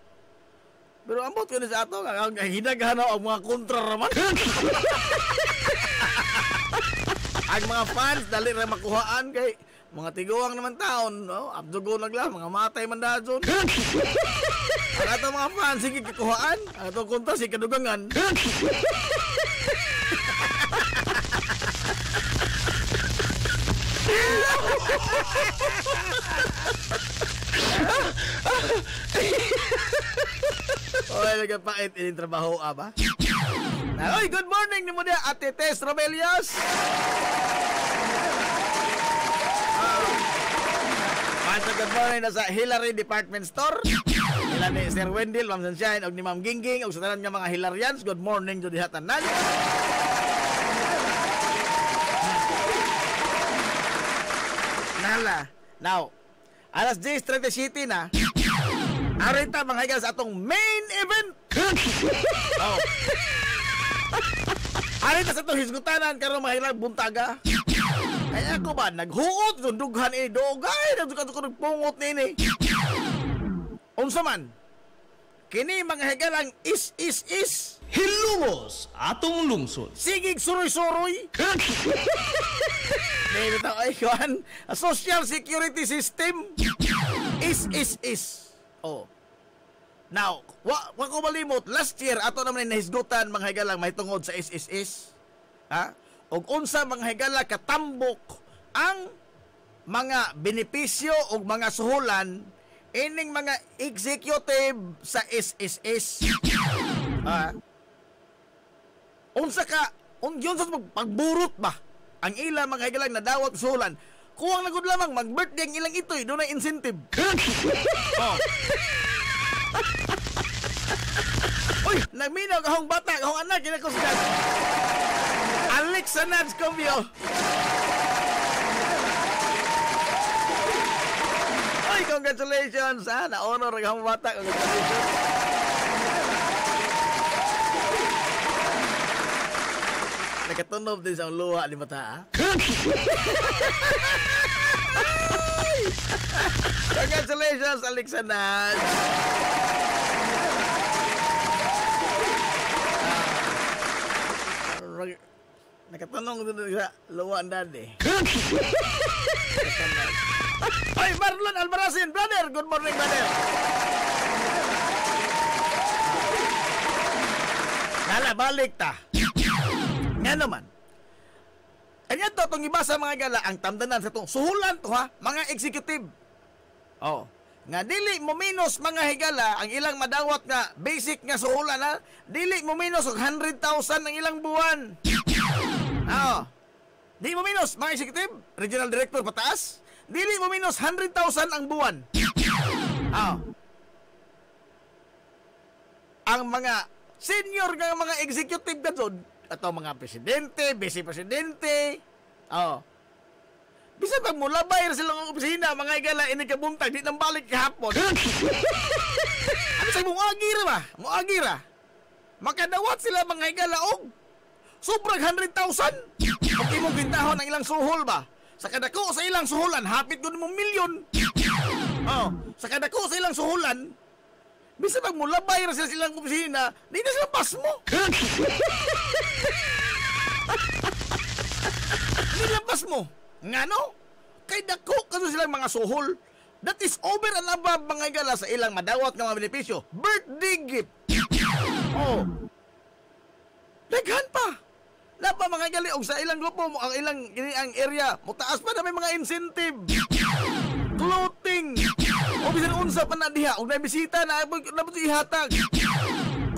Pero ambot ko na sa ato, ang hinaghan ang mga kontra raman. Ang mga fans, dali rin makuhaan kay mga tiguang naman taon, no? Abdugo nagla, mga matay man dahon. Ang ato mga fans, sige kakuhaan. Ang ato kontra, sige kadugangan. Oy, nagpait in trabaho ba? Oy, good morning nimo dia Ate Tess Robelios. Good morning na sa Hillary Department Store. Nila ni Sir Wendell, Ma'am Sunshine, og ni Ma'am Gingging, og sa tanan nga mga Hillarians. Good morning to diha tanan. Nala. Now, alas 10:37 na. Arita mga higas atong main event. Oh. Arita sa itong hisgutanan karon mga hilang buntaga. Kaya ako ba naghuot dughan dugay nagdukan ko nagpungot nini. Unsa man? Kini mga higalang is hilumos atong lungsod. Sigig suroy-suroy. Maybe ito ay kuhan, a social security system. Is. Oh. Now, wa ko malimot, last year ato naman nahisgutan mga higalang may tungod sa is. Ha? Og unsa mga higala katambok ang mga benepisyo og mga suhulan ining mga executive sa SSS. Unsa yun sa pagburot ba ang ilang mga higalang nadawat suhulan. Kuwang nagud lamang mag-birthday ang ilang itoy, doon na incentive. Oh. Uy, nagminaw kahong bata, kahong anak, kinakusgan. Alex Sanaz Covio. Ay, congratulations, ha? Na-honor ang kahong bata. Congratulations. Nakatunob din sa luha ni mata, ha? Congratulations, Alex Sanaz. Nakatanong din sa luwaan dati. Ay, Marlon Albarazin, brother! Good morning, brother! Balik ta. Nga naman. Kanya to, itong ibasa mga gala, ang tamdanan sa itong suhulan to ha, mga executive. Oh. Nga dili mo minus mga higala ang ilang madawat nga basic nga suhulan ha, dili mo minus og 100,000 ang ilang buwan. Oh. Di mo minus mga executive, regional director pataas, dili mo minus 100,000 ang buwan. Oh. Ang mga senior nga mga executive kadtod ato mga presidente, vice-presidente. Oh. Bisa pag mula bayar silang opisina, mga igala, inikabuntag, di nang balik kahapon. Ano sa'yo, muagira ba? Muagira. Makadawat sila mga igala, og sobrang 100,000. Pag imong bintahon ang ilang suhol ba? Sa kadako sa ilang suhulan, hapit doon mong milyon. Oh, sa kadako sa ilang suhulan, bisa pag mula bayar sila silang opisina, di na sila pas mo. Di na pas mo. Nga no? Kay dako kaso silang mga suhol. That is over and above mga igala sa ilang madawat ng mga benepisyo. Birthday gift. Oh. Daghan pa. Napa mga gali og sa ilang grupo mo ang ilang ang area mutaas pa na may mga incentive. Clothing. O bisan unsa pa na diha og nabisita na dapat ihatag.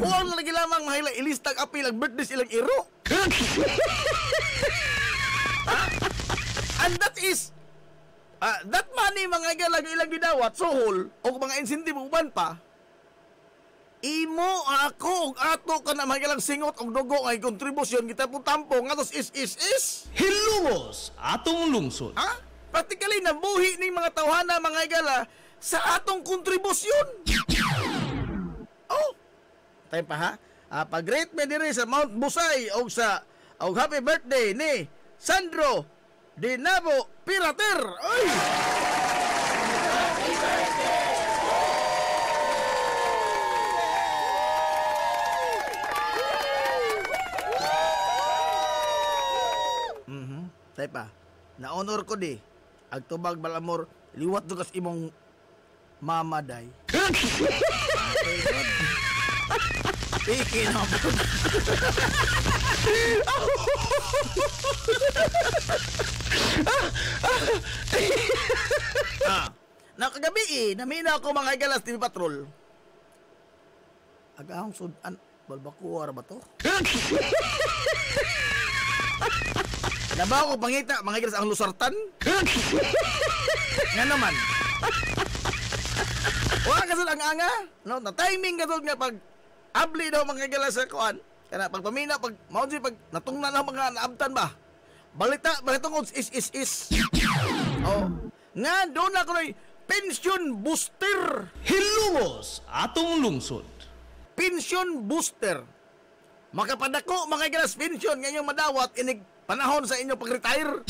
Kuwang lagi lamang mahila ilistag apil ang birthday ilang iro. And that is that money mga galag ilang gidawat sohol o mga incentive uban pa imo ako og ato ka na mga galang singot og dugo ay kontribusyon kita po tampo ngatos is Hilumos atong lungsod. Practically nabuhi ning mga tawhana mga gala sa atong kontribusyon. Tayo pa ha. Pag-rate me dire sa Mount Busay og sa happy birthday ni Sandro Dinabo Pirater. Ay! Happy birthday! Tayo pa. Na-honor ko di. Agtubag balamor, liwat dugas imong mama day. Piki na po. Nakagabi namina ako mga galas TV Patrol. Agahong sudan, balbakuwar ba to? Naba ko pangita, mga galas ang lusartan? Nga naman. Wala kasal ang anga, no? Na timing kasal nga pag abli daw mga galas sa kuan. Kana pag pamina, pag maunsi, pag natungnan na mga naabtan ba? Balitong is. Nga doon ako na pension booster. Hilumos atong lungsod. Pension booster. Makapadako mga galas pension ngayong madawat inig panahon sa inyo pag-retire.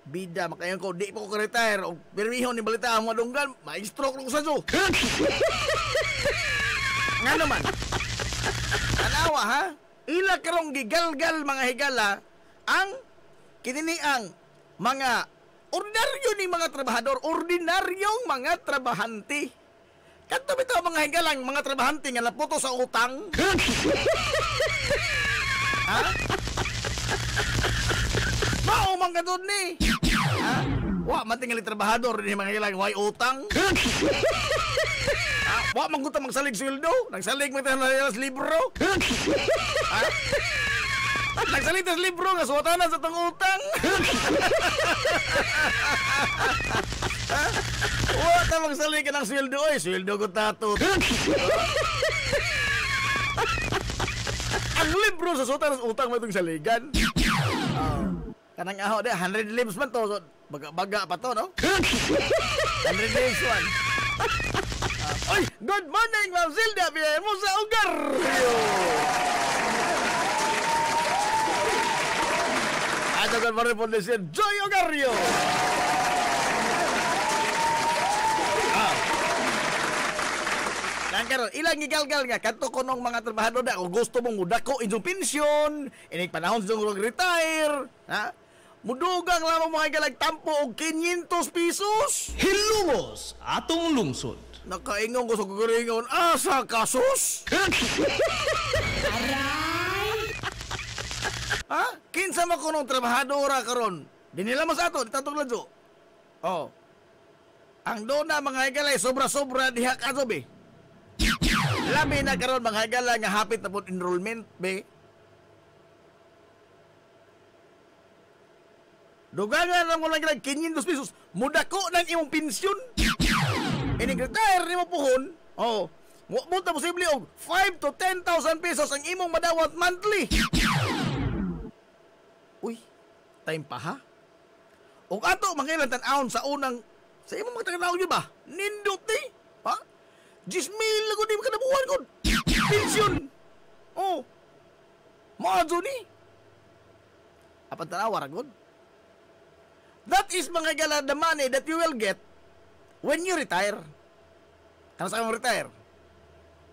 Bida makayon ko di pa ko retire og pirmihon ni balita ang madunggan, ma-stroke ko sa so. Nga naman. Tanawa ha? Ila karong gigalgal mga higala ang kininiang mga ordinaryo ni mga trabahador, ordinaryong mga trabahante. Kadto bitaw mga higalang mga trabahante nga naputo sa utang. Ha? Mao man kadto ni. Ha? Wa man tingali trabahador ni mga higalang way utang. Wa man guta magsalig sweldo, nagsalig mo tayo sa libro. Ha? Nagsalig sa libro nga suwatanan sa tong utang. Ha? Wa ta magsalig ka ng sweldo oy, sweldo ko tatot. Ang libro sa suwatanan sa utang mo itong saligan. Kanang aho de 100 limbs man to, so baga pa to no? 100 limbs one. Oy, good morning, Ma'am Zilda. Biyahe mo sa ugar. Ato good morning po ni Sir Joy Ogario. Karon ilang gigalgal nga kadto konong mga trabahador da kung gusto mong mudako inyong pensyon, inig panahon sa inyong retire, ha? Mudugang lamang mga galag tampo og 500 pesos. Hilumos atong lungsod. Nakaingon ko sa kukuringon, asa kasos? Aray! Ha? Kinsa man ko nung trabahadora karon? Dinila mas ato, ditatong ladyo. Ang dona mga higalay, sobra-sobra diha kaso, be. Labi na karon mga higalay nga hapit na po enrollment, be. Dugangan lang mo lang 500 pesos, mudako ng imong pensyon. Inig-retire ni mo puhon, muta posible og 5 to 10,000 pesos ang imong madawat monthly. Uy, time pa ha? Og ato mangilan tan-awon sa unang sa imong mga taga-tao ba? Nindot ni, ha? 10,000 lang di makanabuhan ko. Pensyon. Maadyo ni. Apan tanawa ra gud. That is mga gala the money that you will get when you retire. Kano sa mo retire?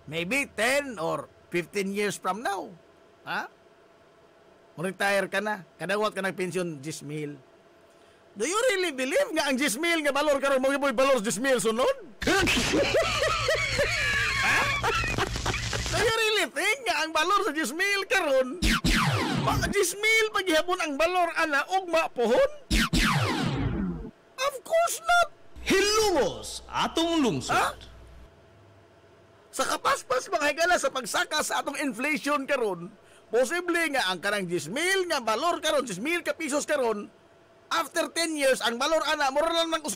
Maybe 10 or 15 years from now. Ha? Mo-retire ka na. Kadawat ka ng pension 10,000. Do you really believe nga ang 10,000 nga balor karon mo giboy balor 10,000 sunod? Ha? Do you really think nga ang balor sa 10,000 karon Mga 10,000 paghihapon ang balor ana ugma pohon? Of course not. Hilumos atong lungsod. Ha? Sa kapaspas mga higala sa pagsaka sa atong inflation karon, posible nga ang kanang 10,000 nga balor karon, 10,000 ka pesos karon, after 10 years ang balor ana mura lang ng 1,000.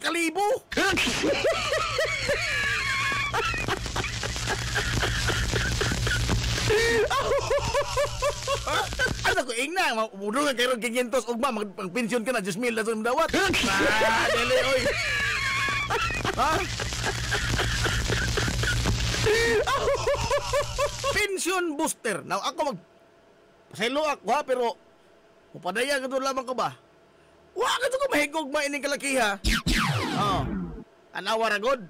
Ano ko ingna, mudo nga karon 500 ugma magpensyon ka na 10,000 na sa dawat. Dili oy. Ha? Pension booster. Now ako pasaylo ako ha, pero upadaya ka doon lamang ko ba? Wa ka to ko mahigog ba ining kalakiha? Oh. Anawa ra god.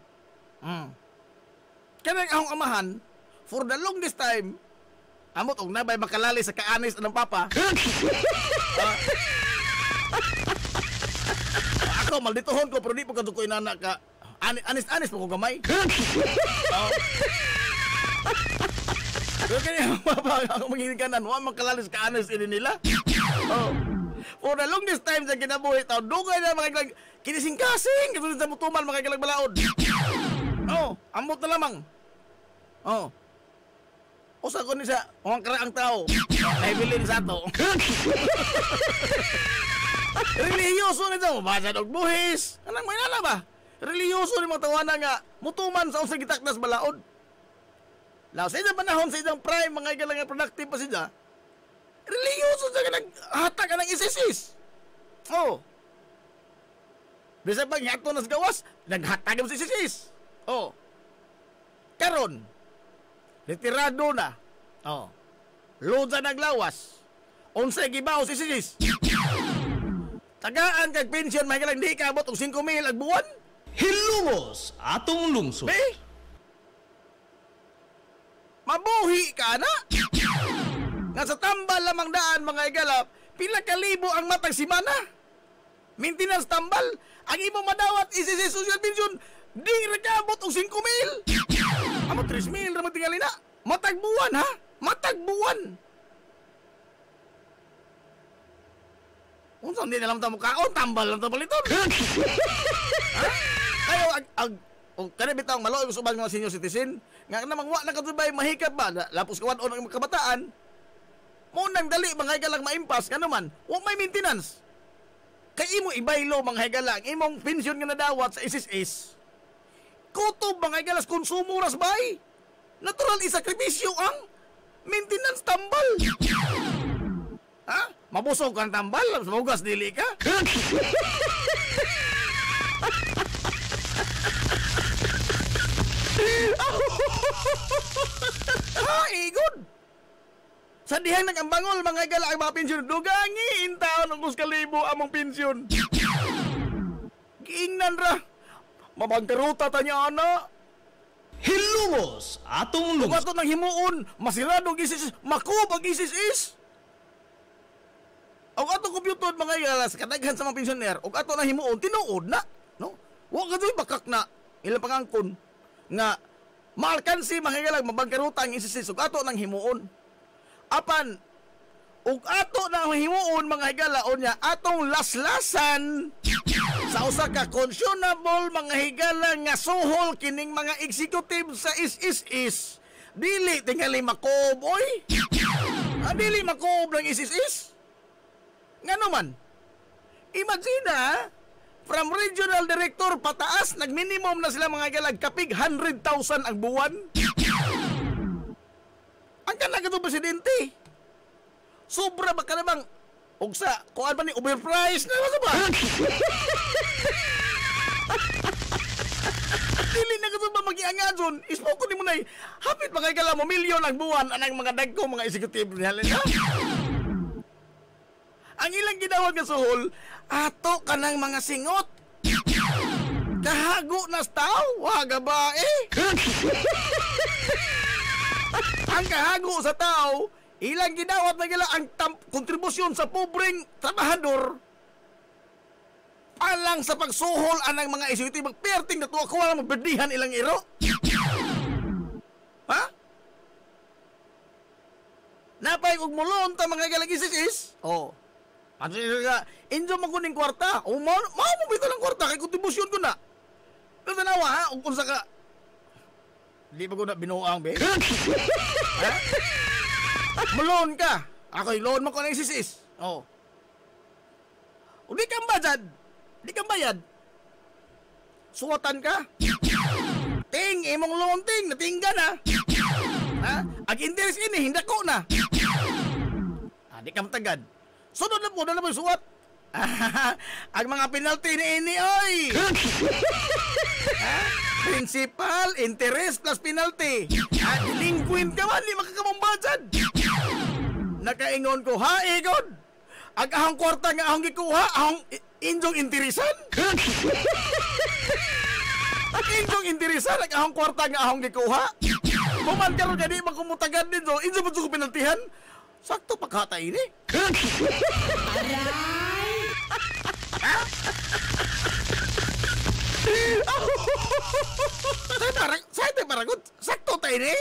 Kanang akong amahan, for the longest time, amot og nabay makalali sa kaanis anong papa. Ako malditohon ko pero di pa ko inana ka. Anis-anis pa ko gamay. Pero kaya ang magigingkanan, wa makalalis ka anis ini nila. For the longest time sa kinabuhi tao, dugay na mga kinising-kasing, katulad sa mutuman mga kalagbalaod. Amot na lamang. Usa ko ni sa mga karaang tao, naibilin sa ato. Reliyoso nito, mabasa og buhis. Anang may nala ba? Reliyoso ni mga tawanan nga, mutuman sa usang gitaknas balaod. Lao, sa inyong panahon, sa inyong prime, mga igalang productive pa siya, reliyoso siya ka naghatag ka ng isisis. Bisa pag hiyato na sa gawas, naghatag sa isisis. Karon, retirado na. Load sa naglawas. Unsay gibaw sa isisis. Tagaan kag pension, mga igalang di ka abot og 5,000 ag buwan. Hilumos atong lungsod. Mabuhi ka na. Nga sa tambal lamang daan mga igalap, pila ka libo ang matag simana. Maintenance tambal, ang imo madawat isisi social pension, di rekabot og 5,000. Amo 3,000 ra matingali na. Matag buwan ha? Matag buwan. Unsa hindi na lang ta mukaon, tambal lang ta paliton. Kayo kada bitang maloy usubag mga senior citizen nga namang wa nakatubay mahikap ba lapos kawan on ang kabataan mo nang dali mga higalang maimpas kano man wa may maintenance kay imo ibaylo mga higalang imong pensyon nga nadawat sa SSS kutob mga higalas konsumo ras bay natural isakripisyo ang maintenance tambal ha mabusog kang tambal mabugas dili ka igod. Sa dihang nagambangol mga gala ang mga pensyon, dugangi intaon ang 2,000 among pensyon. Giingnan ra. Mabangkaruta tanya ana. Hilumos atong lungsod. Kung ato nang himuon, masirado gisis, makub ang gisis. Ang ato kompyutor mga gala sa kadaghan sa mga pensyoner, og ato nang himuon, tinuod na. No? Wa ka bakak na. Ilang pangangkon nga maalkansi mahigalag mabangkaruta ang isisis ug ato nang himuon apan ug ato nang himuon mga higalaon niya atong laslasan sa usa ka conscionable mga higala nga suhol kining mga executive sa is dili tingali makob oy dili makob ng is ngano man imagine from regional director pataas, nag-minimum na sila mga galag kapig 100,000 ang buwan. Ang kanaga itong presidente. Sobra ba ka namang ugsa, kuhaan ba ni overprice na ba? Dili na ka ba mag-iangadyon? Ispoko ni mo na hapit mga gala mo, milyon ang buwan anang mga dagko, mga executive niya. Ang ilang ginawag nga suhol, ato ka ng mga singot. Kahago na tao, waga ba Ang kahago sa tao, ilang ginawat na gila ang kontribusyon sa pobreng trabahador. Alang sa pagsuhol anang mga executive, magperting na tuwa ko walang magberdihan ilang iro. Ha? mulabay ug mulon ta mga galang isis. Oh. Ano nga, injo man kuning kwarta. O mo bitaw ng kwarta kay kontribusyon ko na. Pero tanawa ha, ug unsa ka di ba ko na binuang be? Ha? Mulon ka. Ako'y loan mo ko ng isis. Oh. O di kang bayad. Di kang bayad. Suwatan ka. Ting, imong loan ting, natingga na. Ha? Ag interest ini, hindi ko na. Di ka matagad. Sunod na po yung suwat. Ang mga penalty ni ini, oy! Principal, interest plus penalty. Delinquent ka man, di makakamumbadyan. Nakaingon ko, ha, Egon? Ang ahang kwarta nga ahong gikuha, ahong injong interesan? Ang injong interesan, ang ahong kwarta nga ahong gikuha? Kuman ka rin ka di magkumutagan din, so injong mo ko penaltihan? Sakto pagkata ini. Aray! Saya tayo paragot. Sakto tayo ini.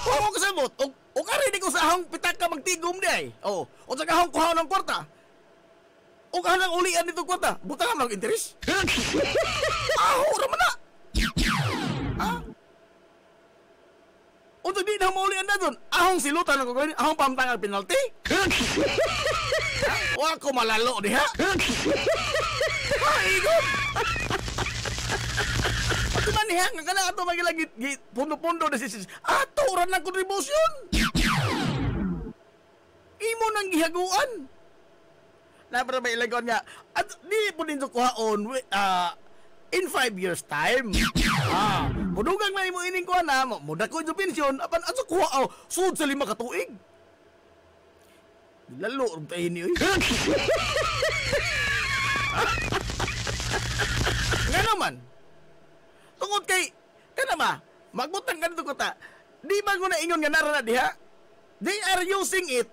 Oo kasabot. O kari di ko sa ahong pitak ka magtigom di ay. O sa kahong kuhaw ng kwarta. O kahang ulian dito kwarta. Buta nga mag interes. Raman na. Ha? O sa di na maulian na doon. Ahong silutan ang kukunin. Ahong pamtangang penalty. Wa ko malalo diha. Ha, Igon. Pati man niya, nga ka na ito magilagit pundo-pundo na sisis. Aturan ng kontribusyon. Imo nang gihaguan. Napara may ilagon nga. At di po din kuhaon in 5 years time. Mudugang na imo ining kuha na, muda ko yung pensyon, apan ato kuha, sud sa 5 katuig. Lalo, rum tayo niyo. Nga naman, tungod kay, kana ba, magbutang ka nito ko ta, di ba ko na ingon nga nara na diha? They are using it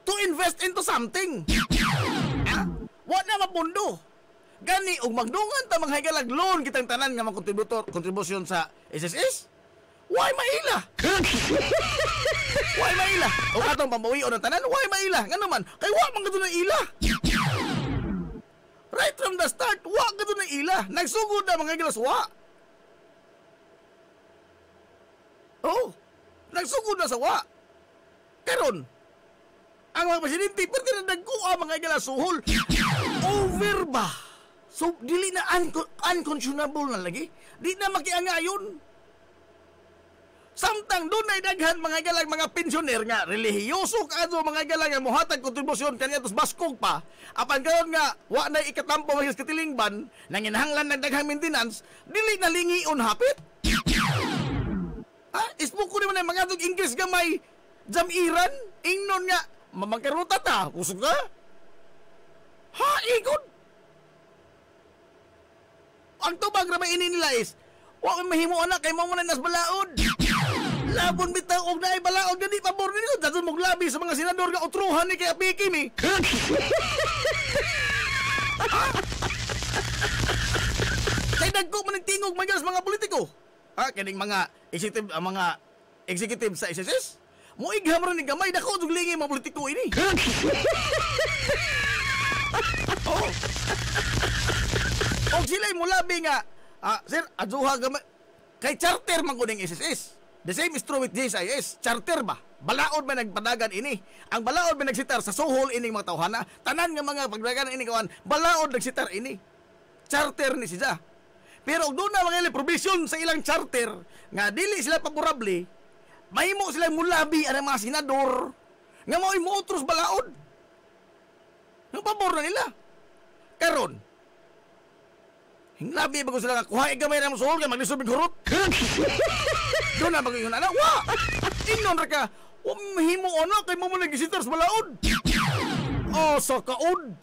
to invest into something. Wa na mapundo. Gani, ug magdungan ta mga higalag loan kitang tanan nga kontribusyon sa SSS. Why maila? Why maila? O atong pambawion ng tanan, why maila? Nga naman, kay wa man gadto ng ila. Right from the start, wa gadto ng ila. Nagsugod na mga higalas wa. Oh, nagsugod na sa wa. Karon, ang mga presidente, pwede na nagkuha mga higalas suhol. Over ba? So, dili na unconscionable na lagi. Di na makiangayon. Samtang doon ay daghan mga galang mga pensioner nga, relihiyoso ka do mga galang nga muhatag kontribusyon kaniya tos baskog pa. Apan karon nga, wa na ikatampo mga katilingban, nanginahanglan ng daghang maintenance, dili na lingion hapit. Ispo ko naman ang mga dog English gamay, jamiran, ingnon nga, mamangkaruta ta, usog ka? Ha, ikot? Ang tubag na may nila is, wa mahimo anak kay mao man nas balaod. Labon bitaw og naay balaod gani pabor nito dadon mog labi sa mga senador nga utruhan ni kay Apiki mi. Kay dagko man tingog mga politiko. Kining mga executive sa SSS. Muigham ron ni gamay dako og lingi mga politiko ini. Og sila'y mulabi nga, sir, adzuha gamay, kay charter man kuning SSS. The same is true with JSIS. Charter ba? Balaod ba nagpadagan ini? Ang balaod ba nagsitar sa suhol ining mga tawhana? Tanan nga mga pagdagan ini kawan, balaod nagsitar ini. Charter ni siya. Pero doon na mga provision sa ilang charter, nga dili sila paborable, mahimo sila mulabi ang mga senador, nga mao'y muotros balaod. Ang pabor na nila. Karon, hinglabi ba ko sila nga, kuha igamay na suhol, kaya maglisod ng hurot. Doon na mag-ingon, anak, wa! Ingnon ra ka, mahimo anak, kay mo mo nag-isitar sa balaod. Sa kaod.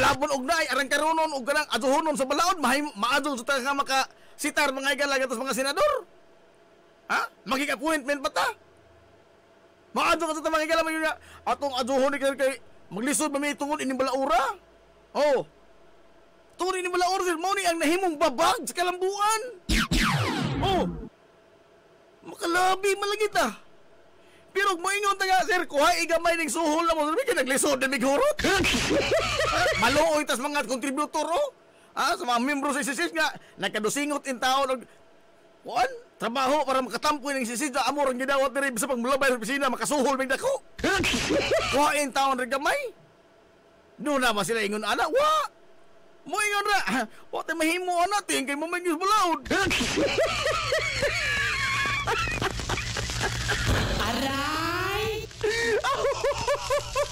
Labon og naay, arang karonon, og kanang aduhonon sa balaod, maadol sa nga makasitar mga igalag atos mga senador. Magig-appointment ba ta? Maadol ka sa mga igalag, atong aduhon kay maglisod ba may tungod ining balaura? Oh. Turi ni wala order mo ni ang nahimong babag sa kalambuan. Oh. Makalabi malagi ta. Pero moingon ta nga, sir, kuha igamay ning suhol na mo. Sabi ka naglisod na mighurot. Maluoy tas mga kontributor, oh. Sa mga membro sa ICC nga, nagkadusingot in taon. Kuan? Trabaho para makatampo ng ICC sa amor ang gidawat ni sa pagmulabay sa opisina, makasuhol may dako. Kuha in taon rin gamay. Doon naman sila ingon, anak, wa! Moingon ra, wa tayo mahimo, anak, tingin kay mo may bulaod. Aray!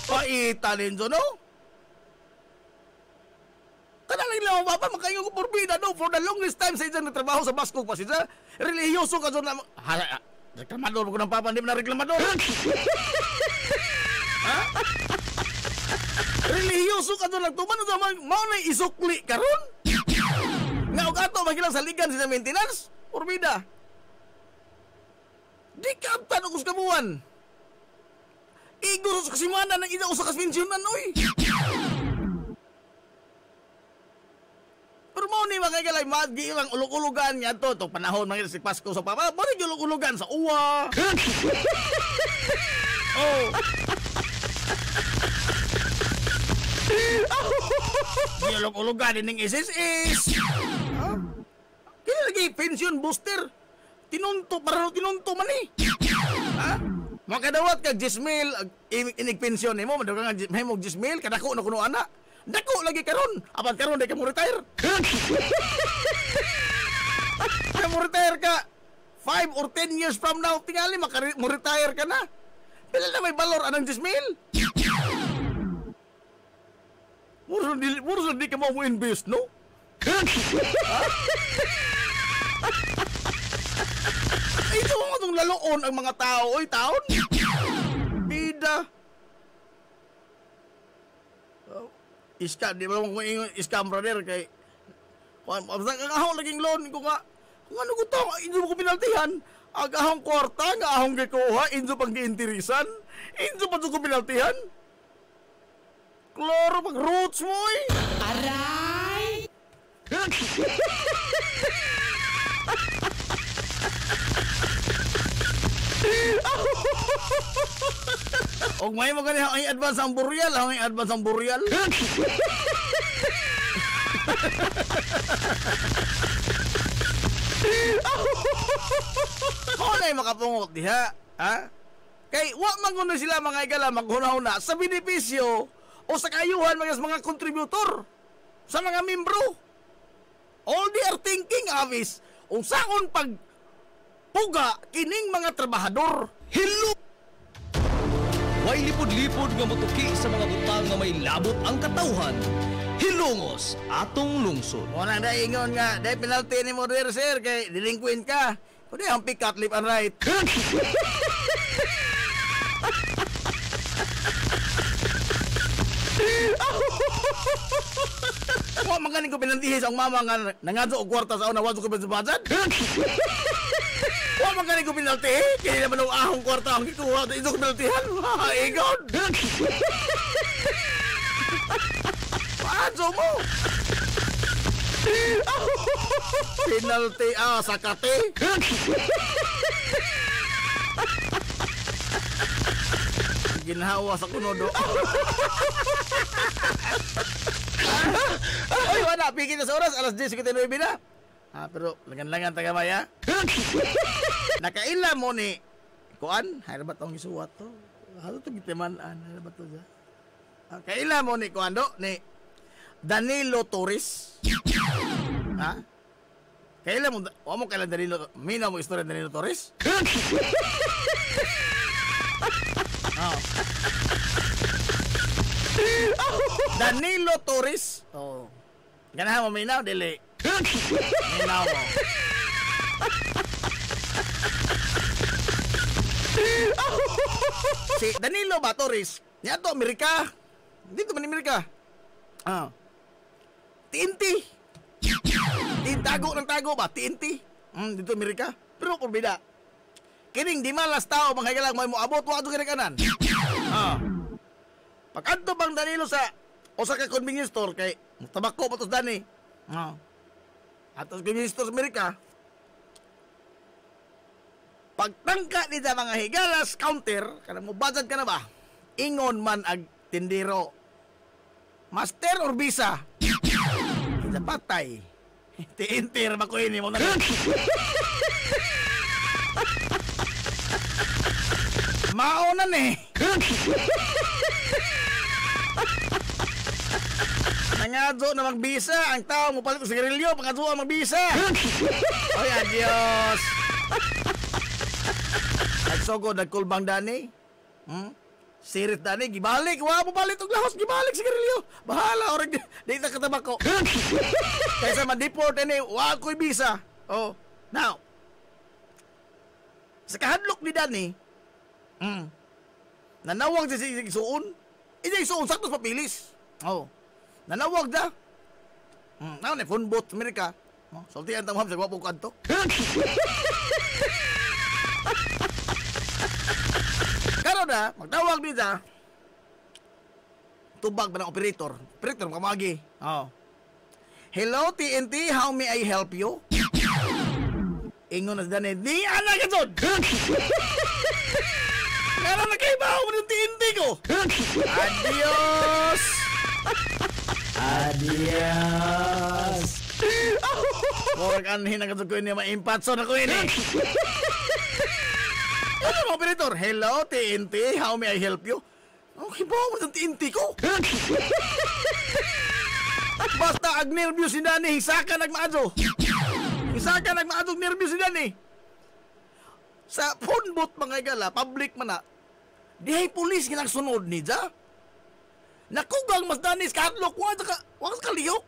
Paita din so, no? Kanalang lang ako, papa, makaingon ko porbida, no? For the longest time sa isang nagtrabaho sa Basco pa siya, relihiyoso ka so na... Reklamador ko ng papa, hindi mo na reklamador. Ha? Relihiyoso ka so nagtuman, mao na isukli karon. Nga og ato, magilang saligan sa maintenance, porbida. Di ka abtan ako sa kabuan. Iguro sa kasimana ng ina usa ka pensyonan, oy. Pero mo ni makaigalay, magi ang ulog-ulugan niya to. Itong panahon, mga si Pasko sa papa, mari ulog-ulugan sa uwa. Oh. Di ulog-ulugan din ng SSS. Kaya lagi, pension booster. Tinunto, parang tinunto man eh. Ha? Makadawat ka, Gismil, inig-pensyon mo, madawat ka nga, mo Gismil, kadako na kuno anak. Dako lagi karon, apan karon di ka mo retire. Kaya mo retire ka, 5 or 10 years from now, tingali, mo retire ka na. Pila na may balor anang Gismil. Muro di ka mo invest, no? Ito mo itong laloon ang mga tao, oy, taon. Bida. Iska, di ba kung ingon, iska, brother, kay... Agahong laging loan ko nga. Kung ano ko to, inyo ko pinaltihan. Agahong kwarta, nga ahong gikuha, inyo pang giintirisan. Inyo pa ko pinaltihan. Kloro, pag roots mo, eh. Aray! Og may mo gani ang advance ang burial, ang advance ang burial. Ano na makapungot diha, ha? Kay wa man kuno sila mga igala maghuna-huna sa benepisyo o sa kayuhan mga contributor sa mga membro. All they are thinking of is unsaon pag puga kining mga trabahador. Hello! Way lipod-lipod nga motuki sa mga butang nga may labot ang katawhan. Hilongos atong lungsod. Wala na ingon nga, dahil penalty ni mo there, sir, kay delinquent ka. Kundi ang pick out, left and right. Wa magaling ko pinantihis ang mama nga nangadto og kwarta sa una, wadto ko bazad. Wa magaling ko pinalti, kaya naman ang ahong kwarta ang gikuha, ito ko pinaltihan. Igon. Paano mo? Penalty sakate. Ginhawa sa kunodo. Oy, wala, pigil na sa oras, alas 10:59 na. Pero langan-langan tagamaya. Nakaila mo ni kuan, hayra ba tong isuwat to? Halo to gitiman-an, hayra ba to ja? Kaila mo ni kuan do ni Danilo Torres. Ha? Kaila mo, wa mo kailan Danilo, mina mo istorya Danilo Torres? Oh. Danilo Torres. Oh. Ganahan mo minaw dili. Minaw mo. Si Danilo ba Torres? Niya to Amerika. Dito man Amerika. TNT. Tago ng tago ba? TNT. Dito Amerika. Pero kurbida. Kining di malas tao mga higalang mo abot wa ato kinakanan. Pag adto bang Danilo sa O sa convenience store kay tabako pa tos dani. Atos convenience store sa Amerika. Pagtangka ni sa mga higalas counter, kana mo budget ka na ba? Ingon man ag tindero. Master or visa? Sa patay. Ti-enter ba ko ini mo na. Maonan eh. Nangadyo na magbisa. Ang tao mo palit sa sigarilyo. Pangadyo ang magbisa. Oy, adios. Nagsogod, nagkulbang dani. Sirit dani, gibalik. Wa mo palit og lahos, gibalik sigarilyo. Bahala, orag di na katabako. Kaysa ma-deport ini, wa ko'y bisa. Oh, now, sa kahadlok ni Dani, nanawag siya sa isuon. Iya isuon, sakto sa papilis. Oh, nanawag na. Now, na phone booth, Amerika. Saltihan tamam sa gwapong kanto. Karon na, magtawag din siya. Tubag ba ng operator? Operator, makamagi. Oh. Hello, TNT, how may I help you? Ingon na siya ni anak ka dyan! Karon na kayo ba ako ng TNT ko? Adios! Adios! Pork anhin na ka ko ini, ma-impatso na ko ini. Ano mo, operator? Hello, TNT, how may I help you? Okay ba mo ng TNT ko? Basta ag nervyos si Dani, hisaka nagmaadyo. Hisaka nagmaadyo nervyos si Dani. Sa phone booth mga igala, public man na, dihay pulis ginang sunod ni Ja. Nakugang mas Dani, kadlok, wak sa kaliyok.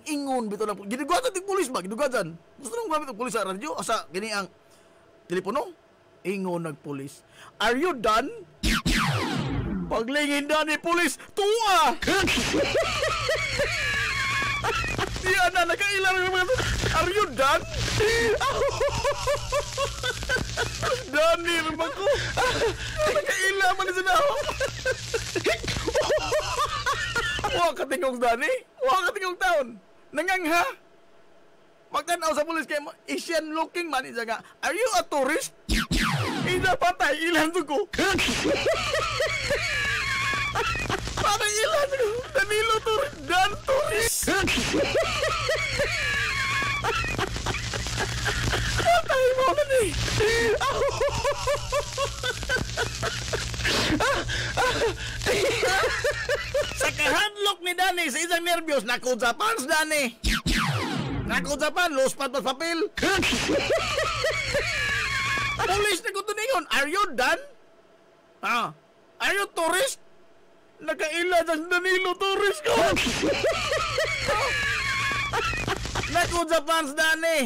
Ingon bito lang. Ginugatan ng pulis ba? Ginugatan. Gusto nang gamit ng pulis sa radyo? Asa, gini ang telepono? Ingon nagpulis. Are you done? Paglingin na ni pulis, tuwa! Diyan na, nagkailan ng mga... Are you done? Dani, naman ko. Nagkailan man isa na ako. Huwag katingong Dani. Huwag katingong taon. Nangangha. Magtanaw sa pulis kay Asian looking man isa nga. Are you a tourist? Ida patay, ilan ko. Parang ilan ko. Danilo tourist. Dan tourist. Patay mo na ni. Sa kahadlok ni Dani, sa isang nervyos, nakujapan si Dani. Nakujapan, lospat pa papel. Police na kutuningon, are you done? Are you tourist? Nakaila sa Danilo tourist ko. Nakujapan si Dani.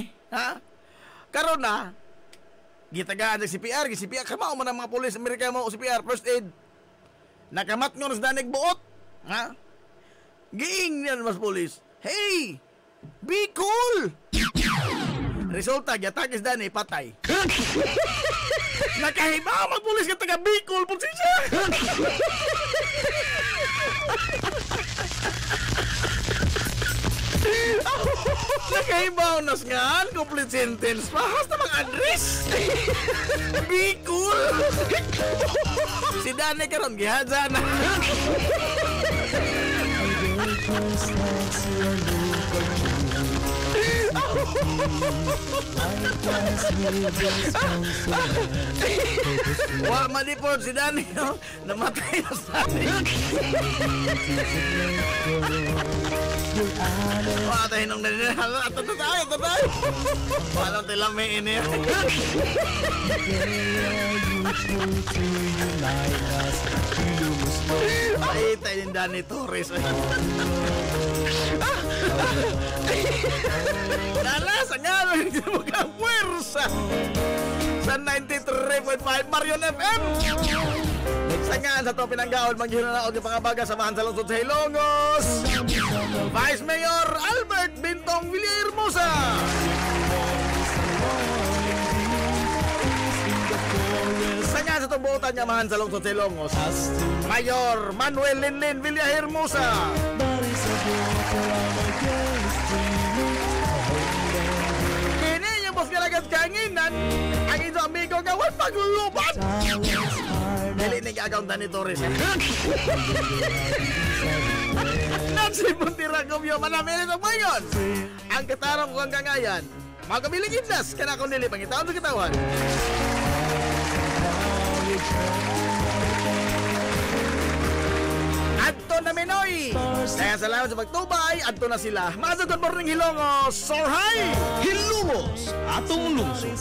Karon na, gitagaan sa CPR, kamao mo ng mga polis, Amerika mo, CPR, first aid. Nakamat nyo na sa Danig buot. Giing niyan mas polis. Hey! Be cool! Resulta, gyatag is Dani, patay. Nakahibaw mag-pulis ka taga Bicol po siya. Nakahibaw nas nga, complete sentence. Pahas na mga address. Bicol. Si Dani karon gihadza na. Wa ma-deport si Dani, no? Namatay na si Dani. Wa tayo nung Dani. Ato tayo. Walang tilami ini. Ay, tayo ni Dani Torres. Nalasa nga rin mga puwersa sa 93.5 Marion FM. Sangaan sa to pinanggaon manghihinaon yung pangabaga samahan sa lungsod sa Hilongos. Vice Mayor Albert Bintong Villahermosa. Sangaan sa to buotan niya mahan sa lungsod sa Hilongos. Mayor Manuel Linlin Villahermosa. Kini yung boss kalagat kanginan. Ang isang amigo kawan paglulupan. Dili ni kakauntan ni Torres. Nagsipon tira kumyo manamili sa mayon. Ang katarong ko ang kangayan. Magkabiling indas ka na akong nili pangitaon sa katawan. Adto na Minoy. Kaya salamat sa pagtubay. Adto na sila. Mga sa Good Morning Hilongos. Sorhay! Hilongos, atong lungsod.